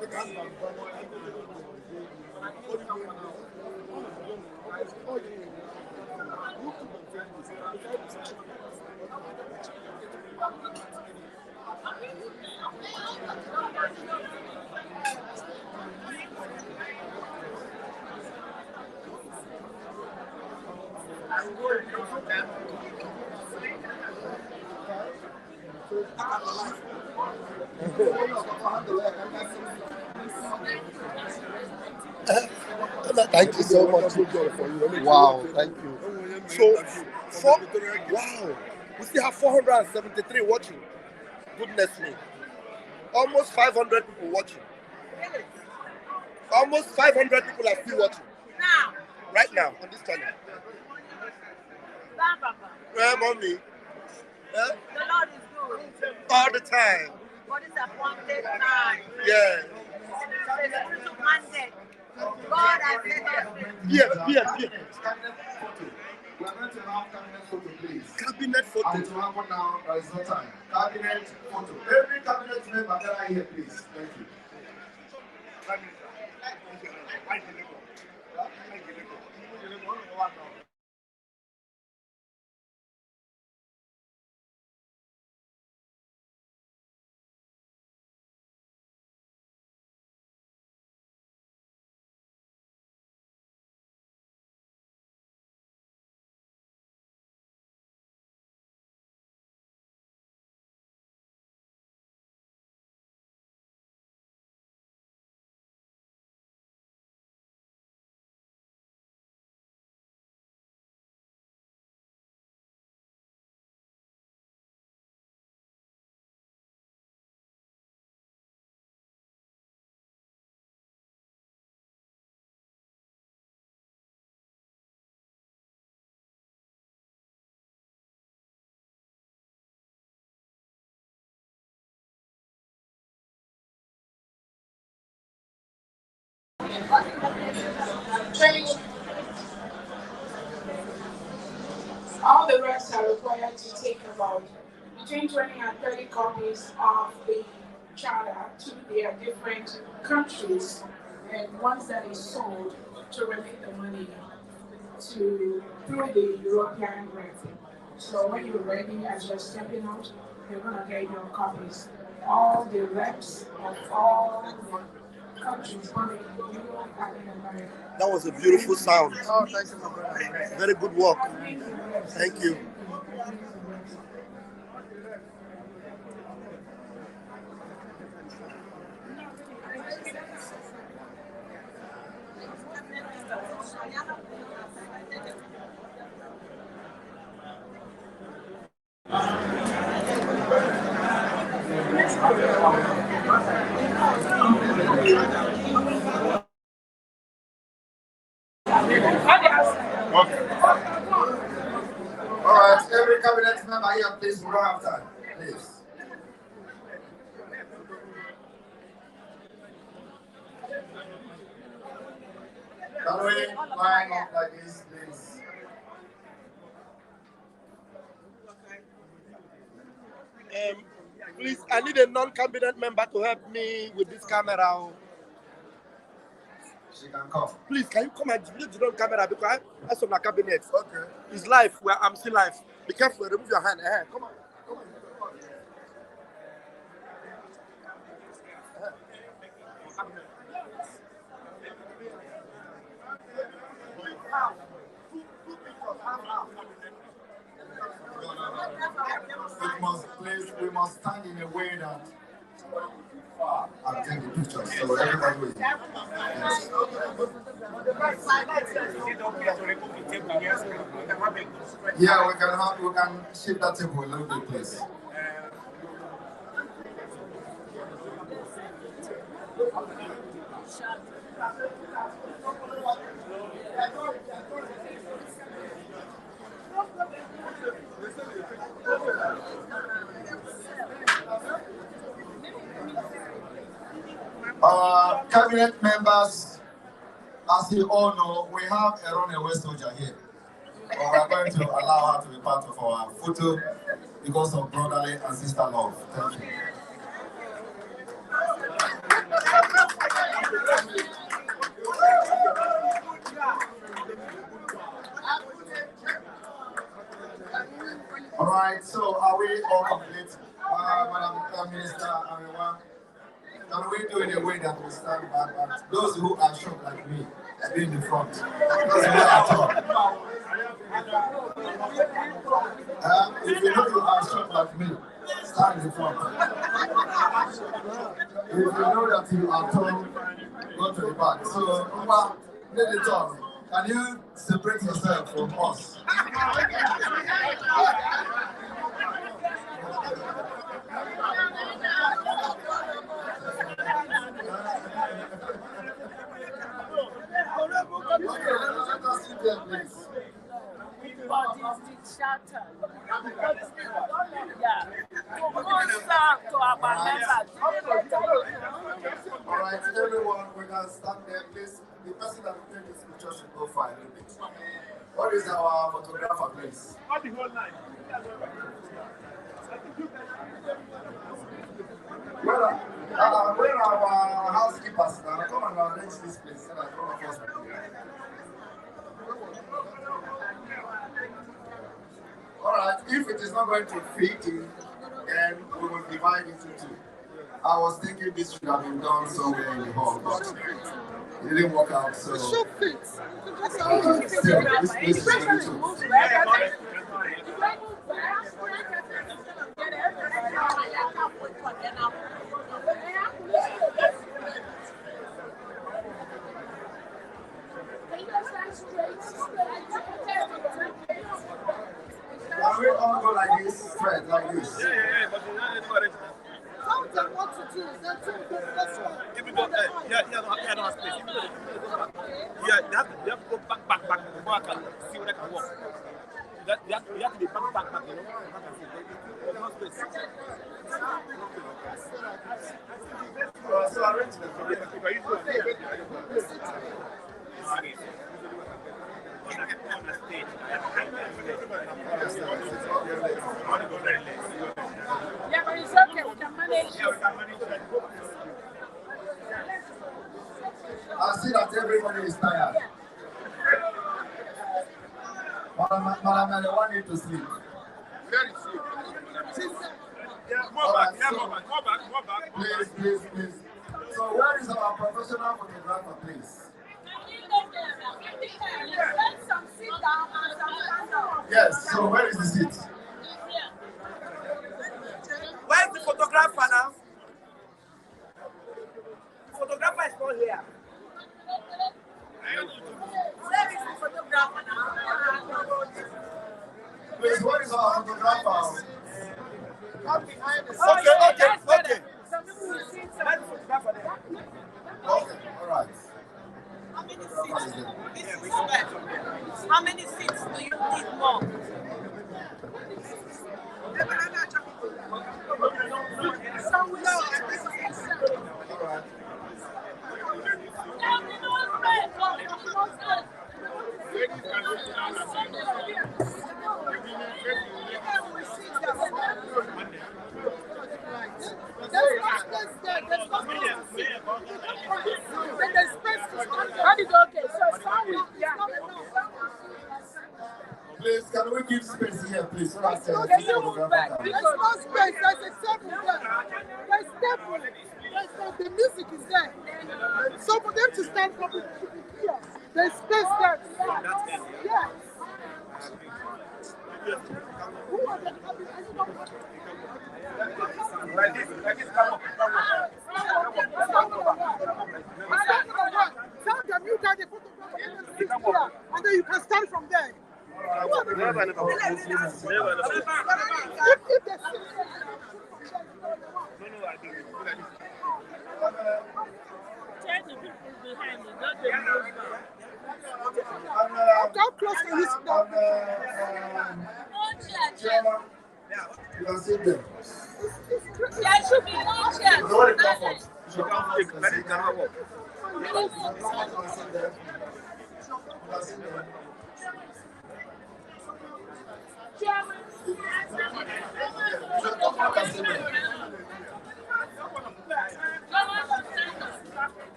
God bless you. Thank you so much. Wow, thank you. So, wow, we still have 473 watching. Goodness me. Almost 500 people watching. Almost 500 people are still watching. Now. Right now, on this channel. Where, mommy? The Lord is good. All the time. For this appointed time. Yeah. The spiritual mandate. God has said everything. Here. We are going to have cabinet photo, please. Cabinet photo. And to happen now, there is no time. Cabinet photo. Every cabinet member gather here, please. Thank you. All the reps are required to take about between 20 and 30 copies of the charter to their different countries, and once that is sold, to remit the money through the European rep. So when you're ready, as you're stepping out, you're gonna get your copies. All the reps of all the countries, both in Europe and in America. That was a beautiful sound. Oh, thank you, my brother. Very good work. Thank you. All right, every cabinet member here, please, we don't have time. Please. Can we line up like this, please? Please, I need a non-cabinet member to help me with this camera. She can come. Please, can you come and use the non-camera because I saw my cabinet. Okay. It's live. I'm still live. Be careful. Remove your hand. Come on. Come on. We must stand in a way that and take the pictures. So everybody will. Yes. Yeah, we can shift that table a little bit, please. Cabinet members, as you all know, we have a runaway soldier here. But we are going to allow her to be part of our photo because of brotherly and sister love. Thank you. All right, so are we all complete? Madam Prime Minister, can we do it in a way that we stand back? But those who are short like me, be in the front. Those who are tall. If you know you are short like me, stand in front. If you know that you are tall, go to the back. So, Uma, let it on. Can you separate yourself from us? Okay, let us sit there, please. Alright, everyone, we can stand there, please. The person that will take this picture should go for a little bit. What is our photographer, please? Where are our housekeepers now? Come and arrange this place so that all of us will be here. Alright, if it is not going to fit in, then we will divide it into two. I was thinking this should have been done somewhere in the hall, but it didn't work out, so... Still, this place is very too. Can we all go like this, Fred, like this? Yeah, but you know, Tell them what to do. That's right. If you go, yeah, no space. Yeah, you have to go back before I can see what I can walk. You have to be back, you know. There's no space. So arrange them. On the stage. Yeah, but it's okay. We can manage. I see that everybody is tired. Madam, I want you to sleep. Very sleep. More back. Please. So where is our professional photographer, please? Yes, so where is the seat? Where's the photographer now? The photographer is not here. Where is the photographer now? Please, where is our photographer? Come behind the Okay. Some people will see the photographer there. Okay, all right. How many seats? This is bad. How many seats do you need more? Please, can we give space here, please? So that There's no space. There's a table there. There's table. The music is there. So for them to stand up and here, there's space there. Yes. Who are they? Like this, come on. Tell them you got a photograph and then you can start from there. If they how close can you sit down? You can sit there. There should be no chair. Nobody come first. You should come quick. Let it come walk.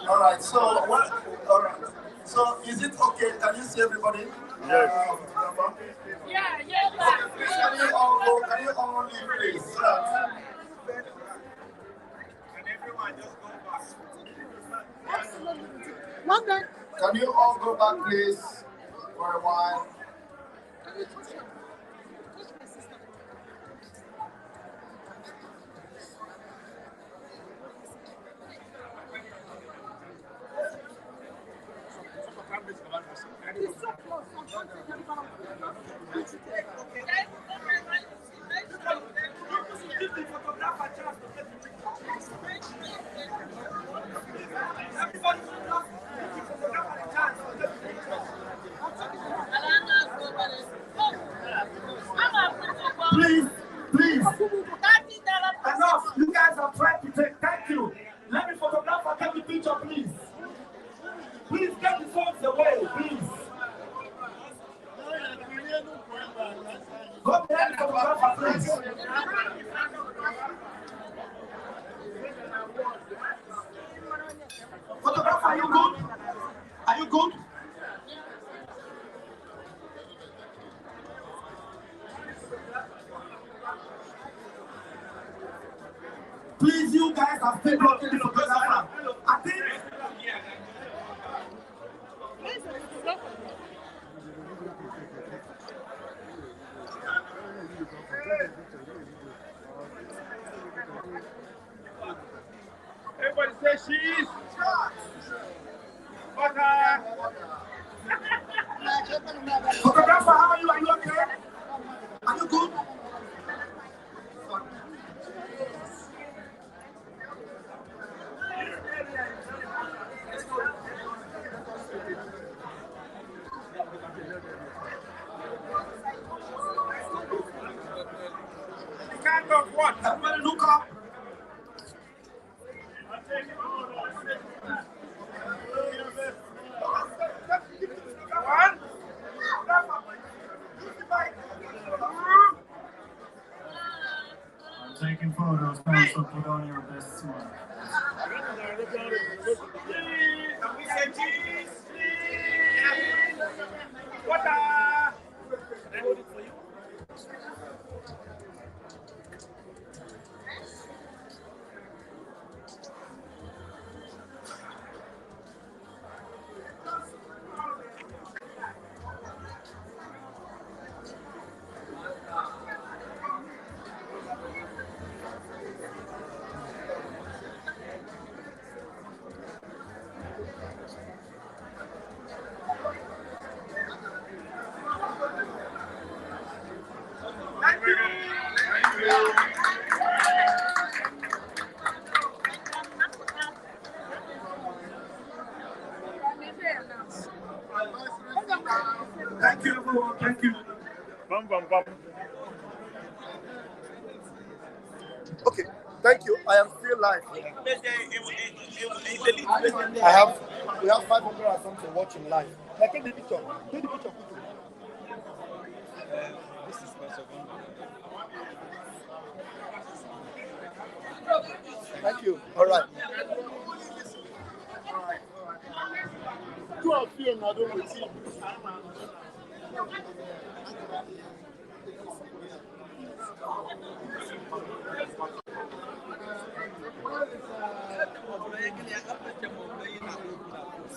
All right. So is it okay? Can you see everybody? Yes. Can you all leave, please? So that... Can everyone just go back? One day. Can you all go back, please? for a while. Please, please. Enough. You guys have tried to take. Thank you. Let me photographer take the picture, please. Please get the phones away, please. Go behind the photographer, please. Photographer, are you good? Are you good? Please, you guys are still blocking the photographer. I think. Everybody say cheese. Butter. Photographer, how are you? Are you okay? Are you good? You can't talk what? Everybody look up. One. I'm taking photos now, so put on your best smile. And we say cheese. Butter. I hold it for you. Thank you, everyone. Thank you. Bum, bum, bum. Okay, thank you. I am still live. We have 500 or something watching live. Now take the picture. Take the picture quickly. This is Thank you. All right. Two of you are doing with you.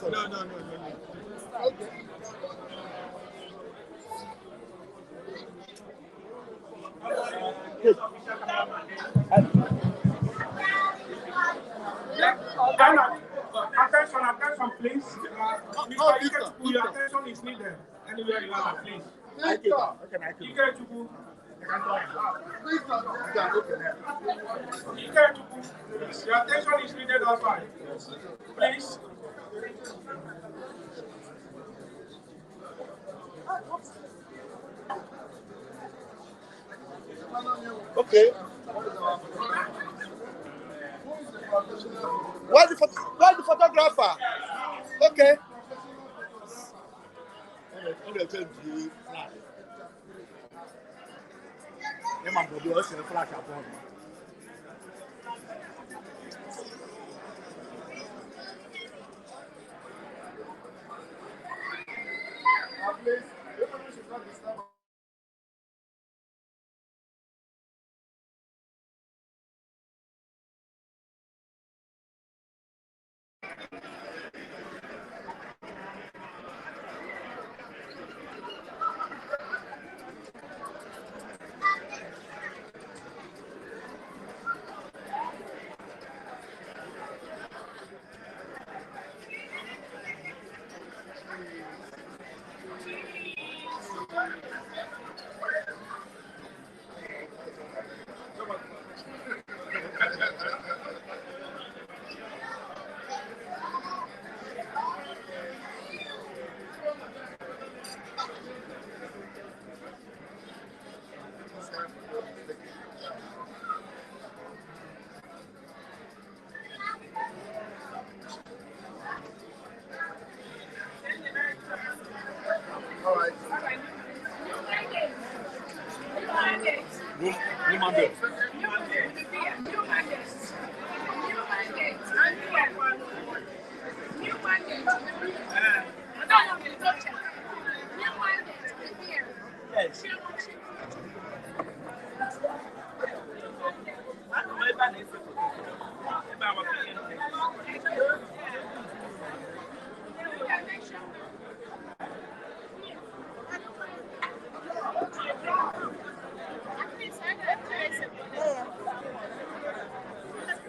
No. Okay. Attention, please. Mr. Ikechukwu, your attention is needed. Anywhere you are, please. Ikechukwu, your attention is needed outside. Please. Okay. Where's the photographer? Okay. mandate. Yes.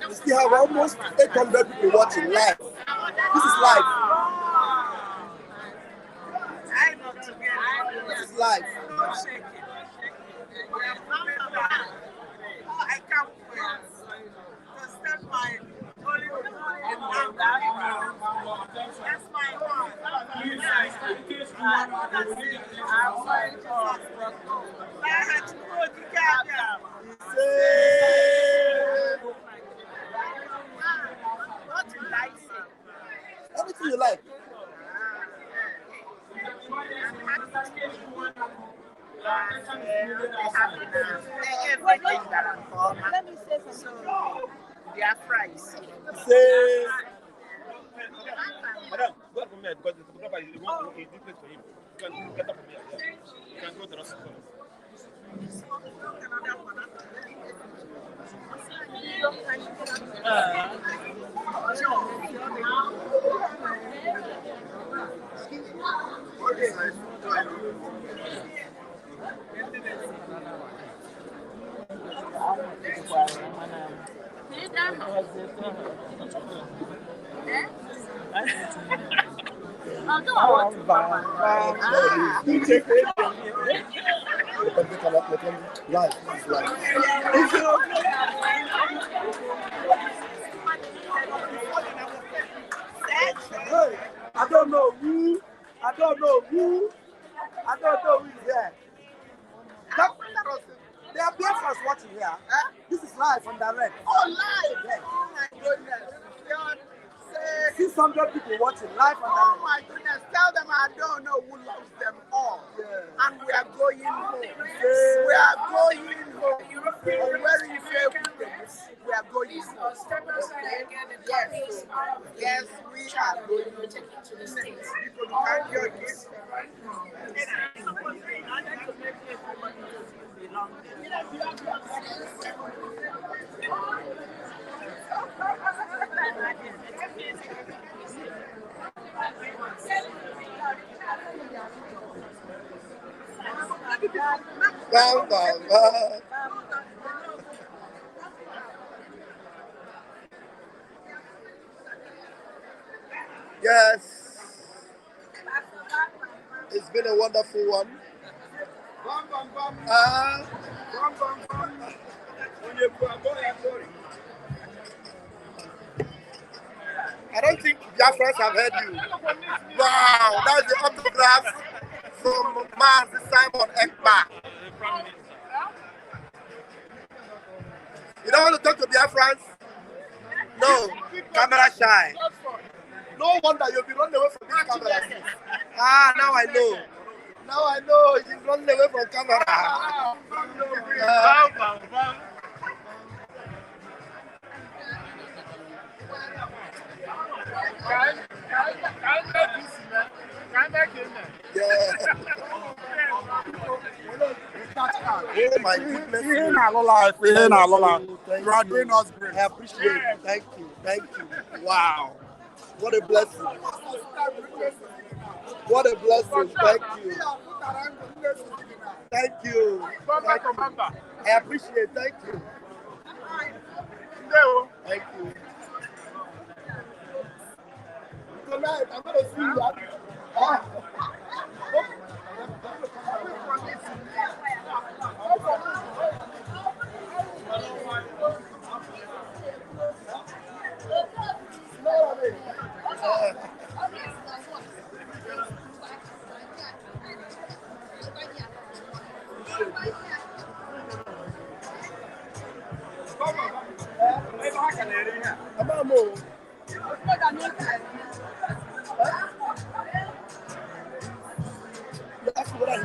We still have almost 800 people watching live. This is live. This is live. I can't wait to step my holy that's my one. What you like? Everything you like. Let me say something. So, Biafra is Say, Madam, go from here because the photographer is this place for him. You can get up from here. Yeah. You can go to the hospital. live. Hey, I don't know who is there. There are Biafras watching here. This is live on direct. Oh, live! Yeah. Oh my goodness. 600 people watching live on direct. Oh my goodness. Tell them I don't know who loves them all. Yeah. And we are going home. Yeah. We are going home. Or where you say we are going home. Yes. Yes, we are going home. People can't hear this. Yes, it's been a wonderful one. I don't think Biafrans have heard you. Wow, that's the autograph from Master Simon Ekpa. You don't want to talk to Biafrans? No, camera shy. No wonder you'll be running away from this camera. Now I know. Now I know you're running away from camera. Oh my goodness. You are doing us great. I appreciate it. Thank you. Thank you. Wow. What a blessing. What a blessing. Thank you. Thank you. Thank you. I appreciate it. Thank you. Thank you. Tonight, I'm going to see you. That's what I do.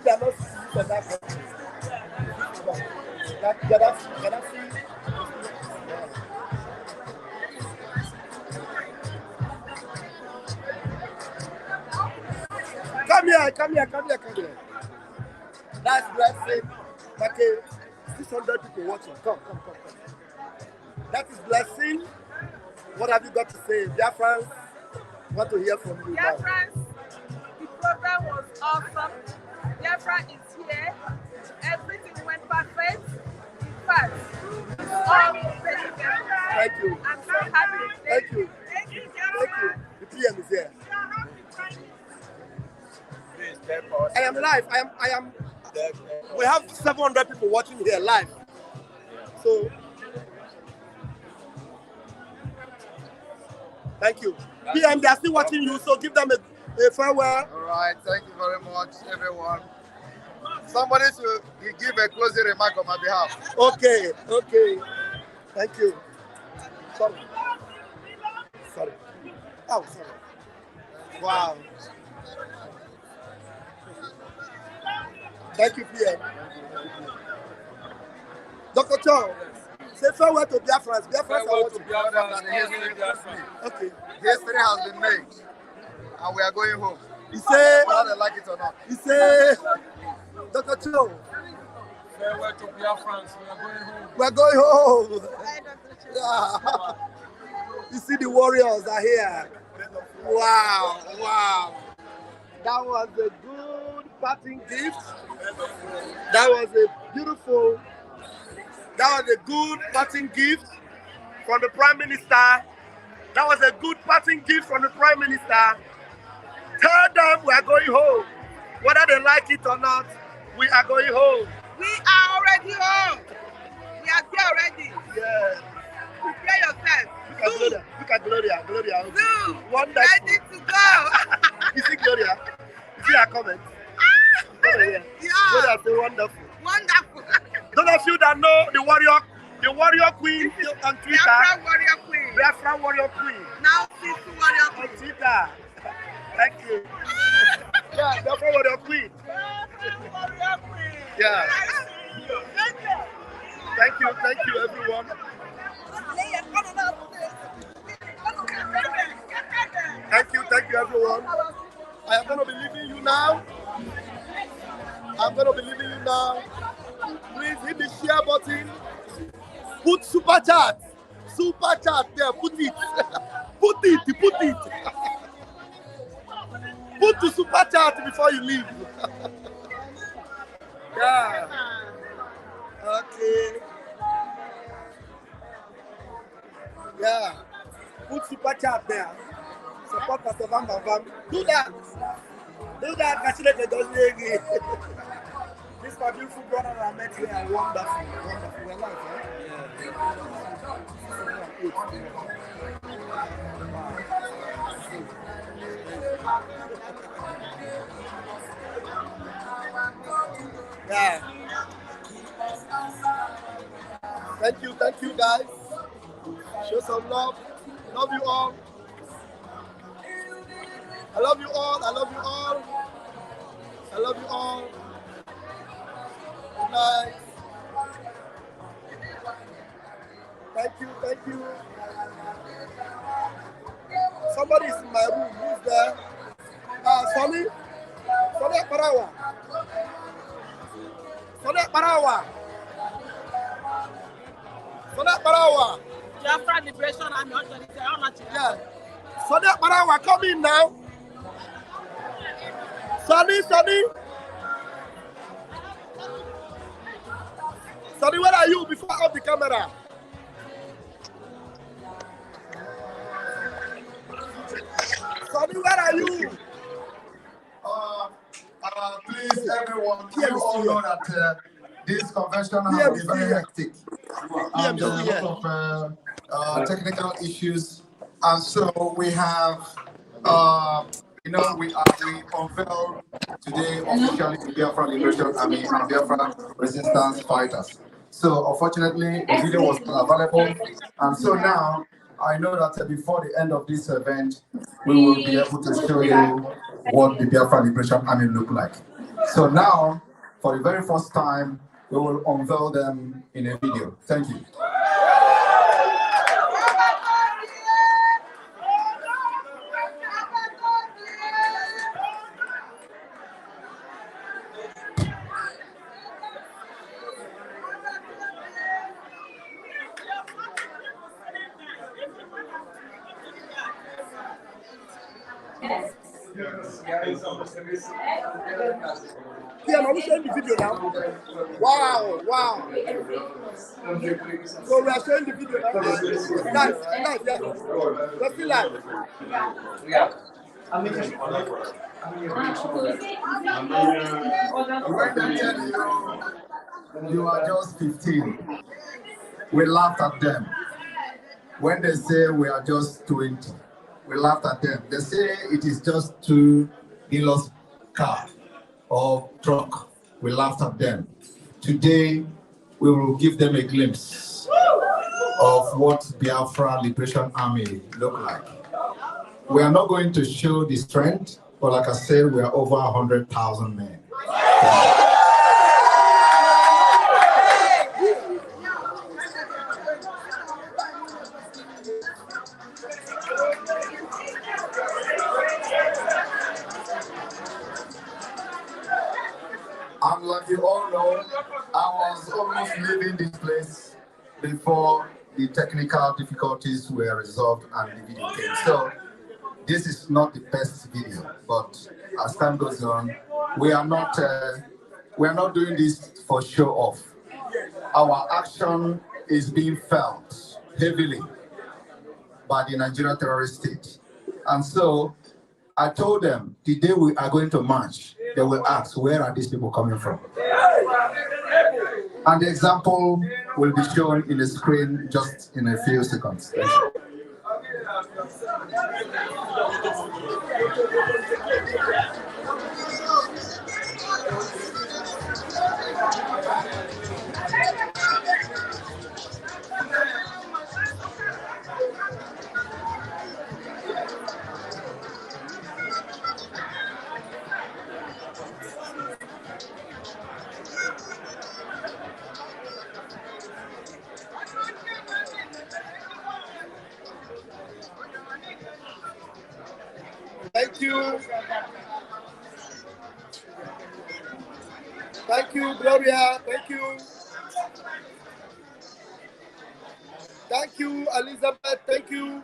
they are not citizens of that country. That Gaddafi. Come here. That's blessing. Okay, 600 people watching. Come. That is blessing. What have you got to say? Biafrans, want to hear from you. Biafrans, the program was awesome. Biafra is here. Everything went perfect. In fact, all thank you. I'm so happy. Thank you. The PM is here. I am live. I am. We have 700 people watching here live. So, thank you. PM, they are still watching you, so give them a farewell. All right, thank you very much, everyone. Somebody should give a closing remark on my behalf. Okay. Thank you. Sorry. Oh, sorry. Wow. Thank you, PM. Dr. Cho, say farewell to Biafrans. Biafrans are watching. Okay. History has been made, and we are going home. He say, whether they like it or not. He say, Dr. Cho. Farewell to Biafrans. We are going home. Yeah. You see, the warriors are here. Wow. That was a good parting gift. That was a good parting gift from the Prime Minister. That was a good parting gift from the Prime Minister. Tell them we are going home. Whether they like it or not, we are going home. We are already home. We are there already. Yeah. Prepare yourself. Look at Gloria. Zoo. Wonderful. Ready to go. You see Gloria? You see her comment? Yeah. Gloria say wonderful. Wonderful. Those of you that know the warrior queen on Twitter. Biafra warrior queen. Now see warrior queen. On Twitter. Thank you. Yeah, Biafra warrior queen. Yeah. Thank you, everyone. Thank you, everyone. I am going to be leaving you now. Please hit the share button. Put super chat there. Put it. Put the super chat before you leave. Yeah. Okay. Yeah. Put super chat there. Support Pastor Van. Do that. This my beautiful brother that I met here are wonderful. We're live, right? Yeah. Thank you guys. Show some love. Love you all. I love you all. Good night. Thank you. Somebody is in my room. Who's there? Sonny Parawa. Biafra Libration and yeah. Sonny Parawa, come in now. Sonny, where are you before I off the camera? Sonny, where are you? Please, everyone, you all know that this convention has been very hectic. And there are a lot of technical issues. And so we have, we unveiled today officially the Biafra Liberation Army and Biafra Resistance Fighters. So unfortunately, the video was not available. And so now, I know that before the end of this event, we will be able to show you what the Biafra Liberation Army look like. So now, for the very first time, we will unveil them in a video. Thank you. Yeah, are we showing the video now? Wow, wow. So we are showing the video now. Nice, nice, yeah. Let's see live. Yeah. You are just 15. We laughed at them. When they say we are just 20, we laughed at them. They say it is just 2 in-laws car or truck. We laughed at them. Today, we will give them a glimpse of what Biafra Liberation Army look like. We are not going to show the strength, but like I said, we are over 100,000 men. And like you all know, I was almost leaving this place before the technical difficulties were resolved and the video came. So this is not the best video, but as time goes on, we are not doing this for show off. Our action is being felt heavily by the Nigerian terrorist state. And so I told them the day we are going to march, they will ask, where are these people coming from? And the example will be shown in the screen just in a few seconds. Thank you. Thank you, Gloria. Thank you. Thank you, Elizabeth. Thank you.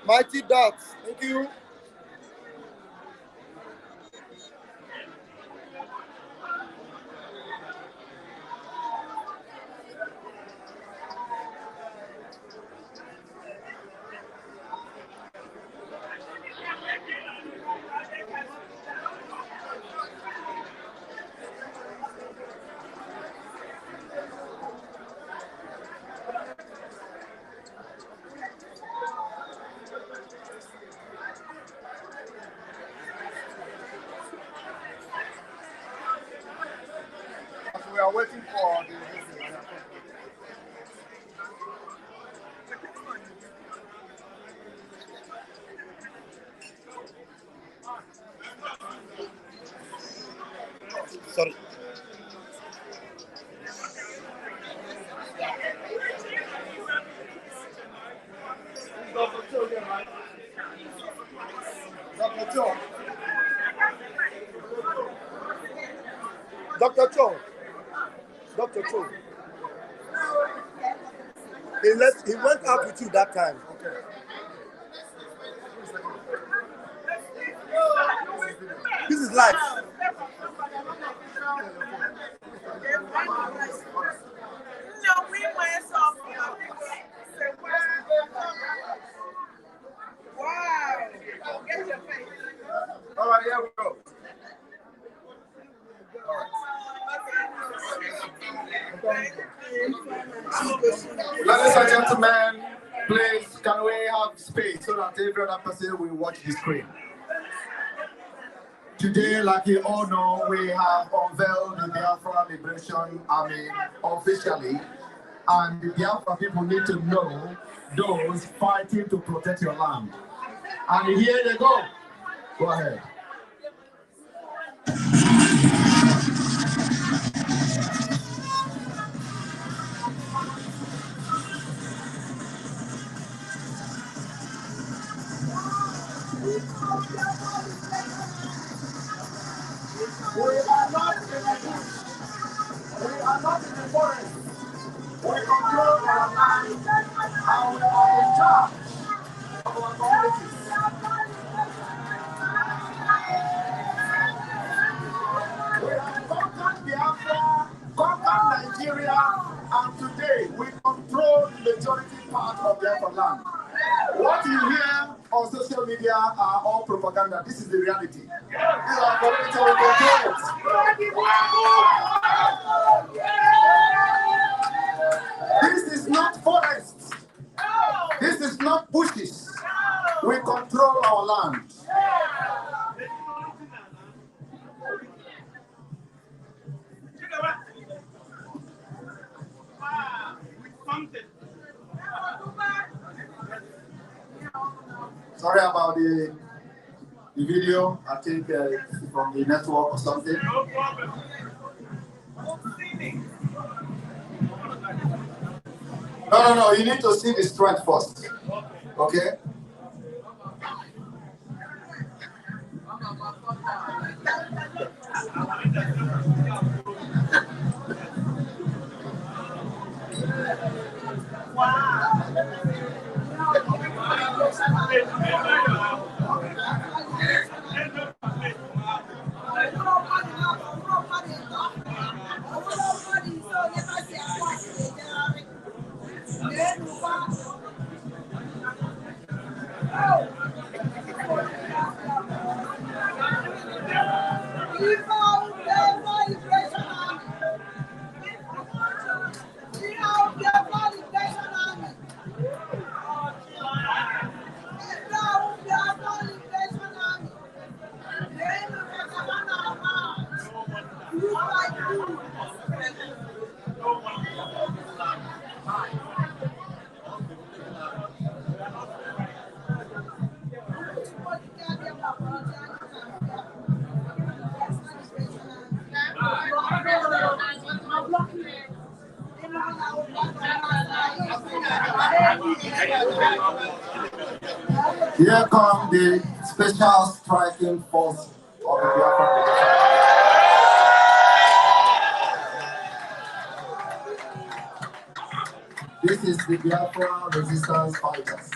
Mighty Dots, thank you. Dr. Cho. Dr. Cho. He went out with you that time. Okay. This is live. Wow. Get your face. All right, here we go. Ladies and gentlemen, please, can we have space so that every other person will watch the screen? Today, like you all know, we have unveiled the Biafra Liberation Army officially, and the Biafra people need to know those fighting to protect your land. And here they go. Go ahead. We are not in the bush. We are not in the forest. We control our land and we are in charge of our communities. We have conquered Biafra, conquered Nigeria, and today we control the majority part of Biafra land. What you hear on social media are all propaganda. This is the reality. These are political controls. This is not forests. This is not bushes. We control our land. Sorry about the video. I think it's from the network or something. No problem. No. You need to see the strength first. Okay? Here come the special striking force of the Biafra Libration. This is the Biafra resistance fighters.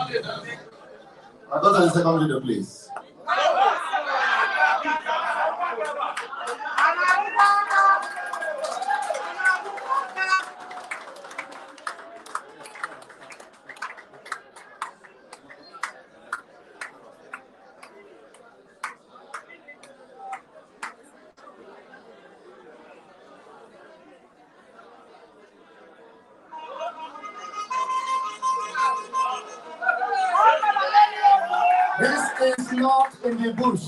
I go to the second video, please. This is not in the bush.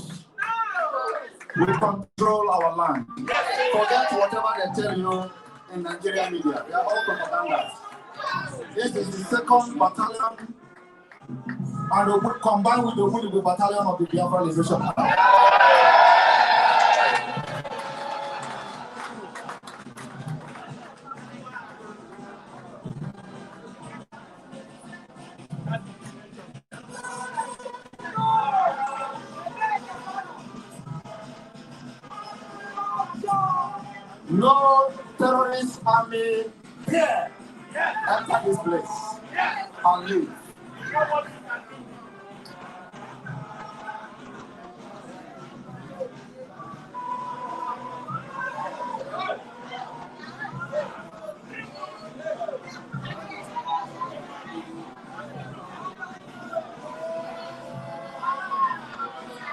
We control our land. Forget whatever they tell you in Nigerian media. They are all propaganda. This is the 2nd Battalion, and we combined with the Woodley Battalion of the Biafra Libration. No terrorist army here enter this place and leave.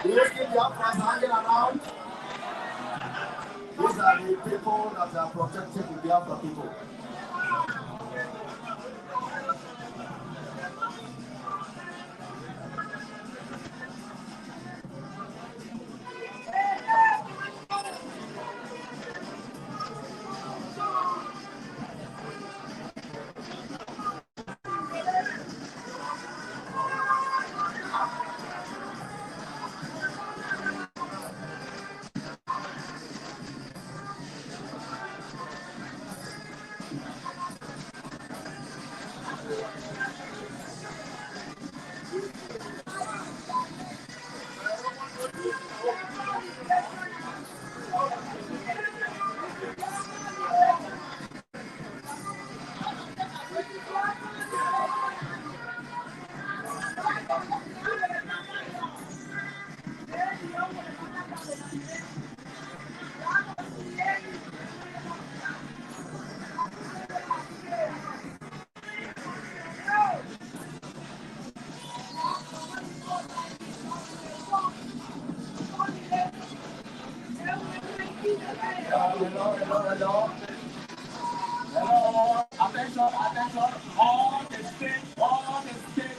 Do you see Biafrans hanging around? These are the people that are protecting the Biafra people. Hello. Attention, all the state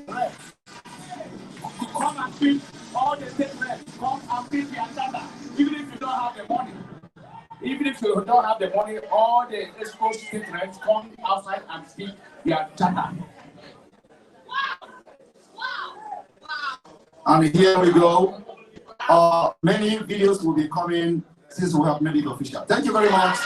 reps. Come and feed all the state reps. Come and feed their charter. Even if you don't have the money. All the exposed state reps come outside and feed their charter. And here we go. Many videos will be coming since we have made it official. Thank you very much.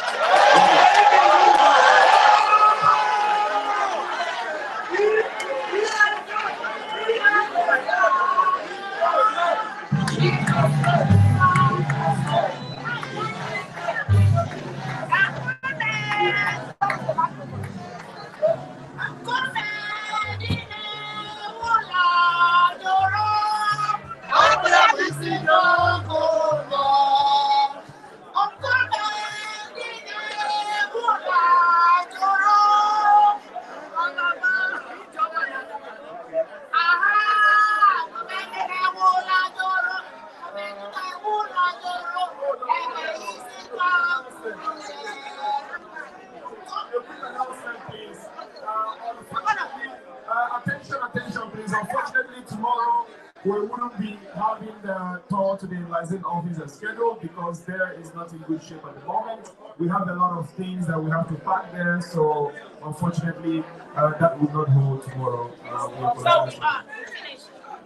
Attention, please. Unfortunately, tomorrow we wouldn't be having the tour to the Unvailing office scheduled because there is not in good shape at the moment. We have a lot of things that we have to pack there, so unfortunately, that will not hold tomorrow.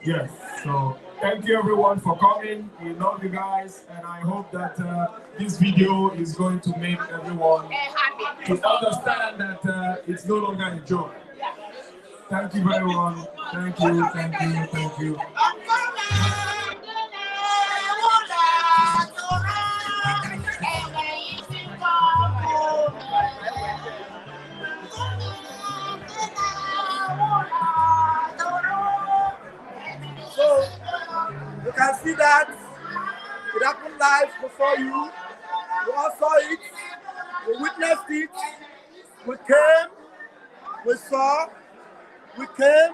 Yes, so thank you everyone for coming. We love you guys, and I hope that this video is going to make everyone to understand that it's no longer a joke. Thank you very much. Thank you. life before you. We all saw it. We witnessed it. We came. We saw. We came.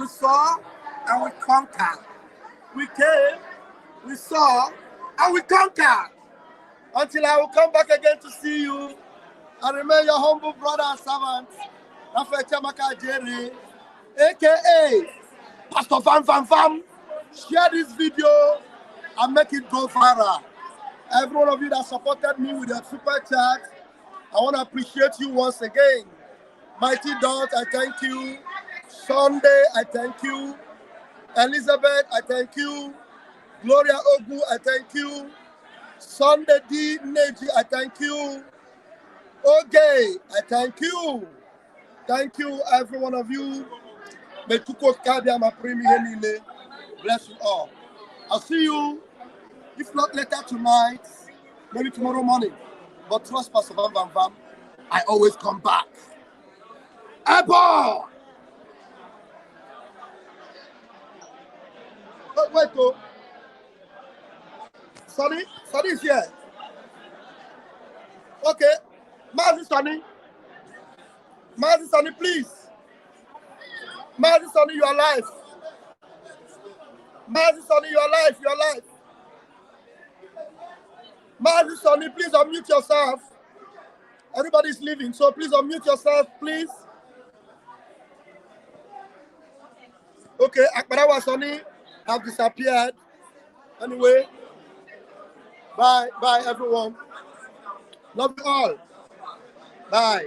We saw. And we conquered. We came. We saw. And we conquered. Until I will come back again to see you. I remain your humble brother and servant, Raphael Chamaka Jerry, aka Pastor Vam. Share this video and make it go viral. Every one of you that supported me with your super chat, I want to appreciate you once again. Mighty Dot, I thank you. Sunday, I thank you. Elizabeth, I thank you. Gloria Ogu, I thank you. Sunday D. Neji, I thank you. Okay, I thank you. Thank you, every one of you. Bless you all. I'll see you, if not later tonight, maybe tomorrow morning. But trust Pastor Vam. I always come back. Ekpa! Wait, oh. Sonny is here. Okay. Mazi Sonny, please. Mazi Sonny, you are alive. Mazi Sonny, you are alive. You are alive. Mazi Sonny, please unmute yourself. Everybody's leaving, so please unmute yourself, please. Okay, Akbarawa Sonny have disappeared. Anyway, bye, everyone. Love you all. Bye.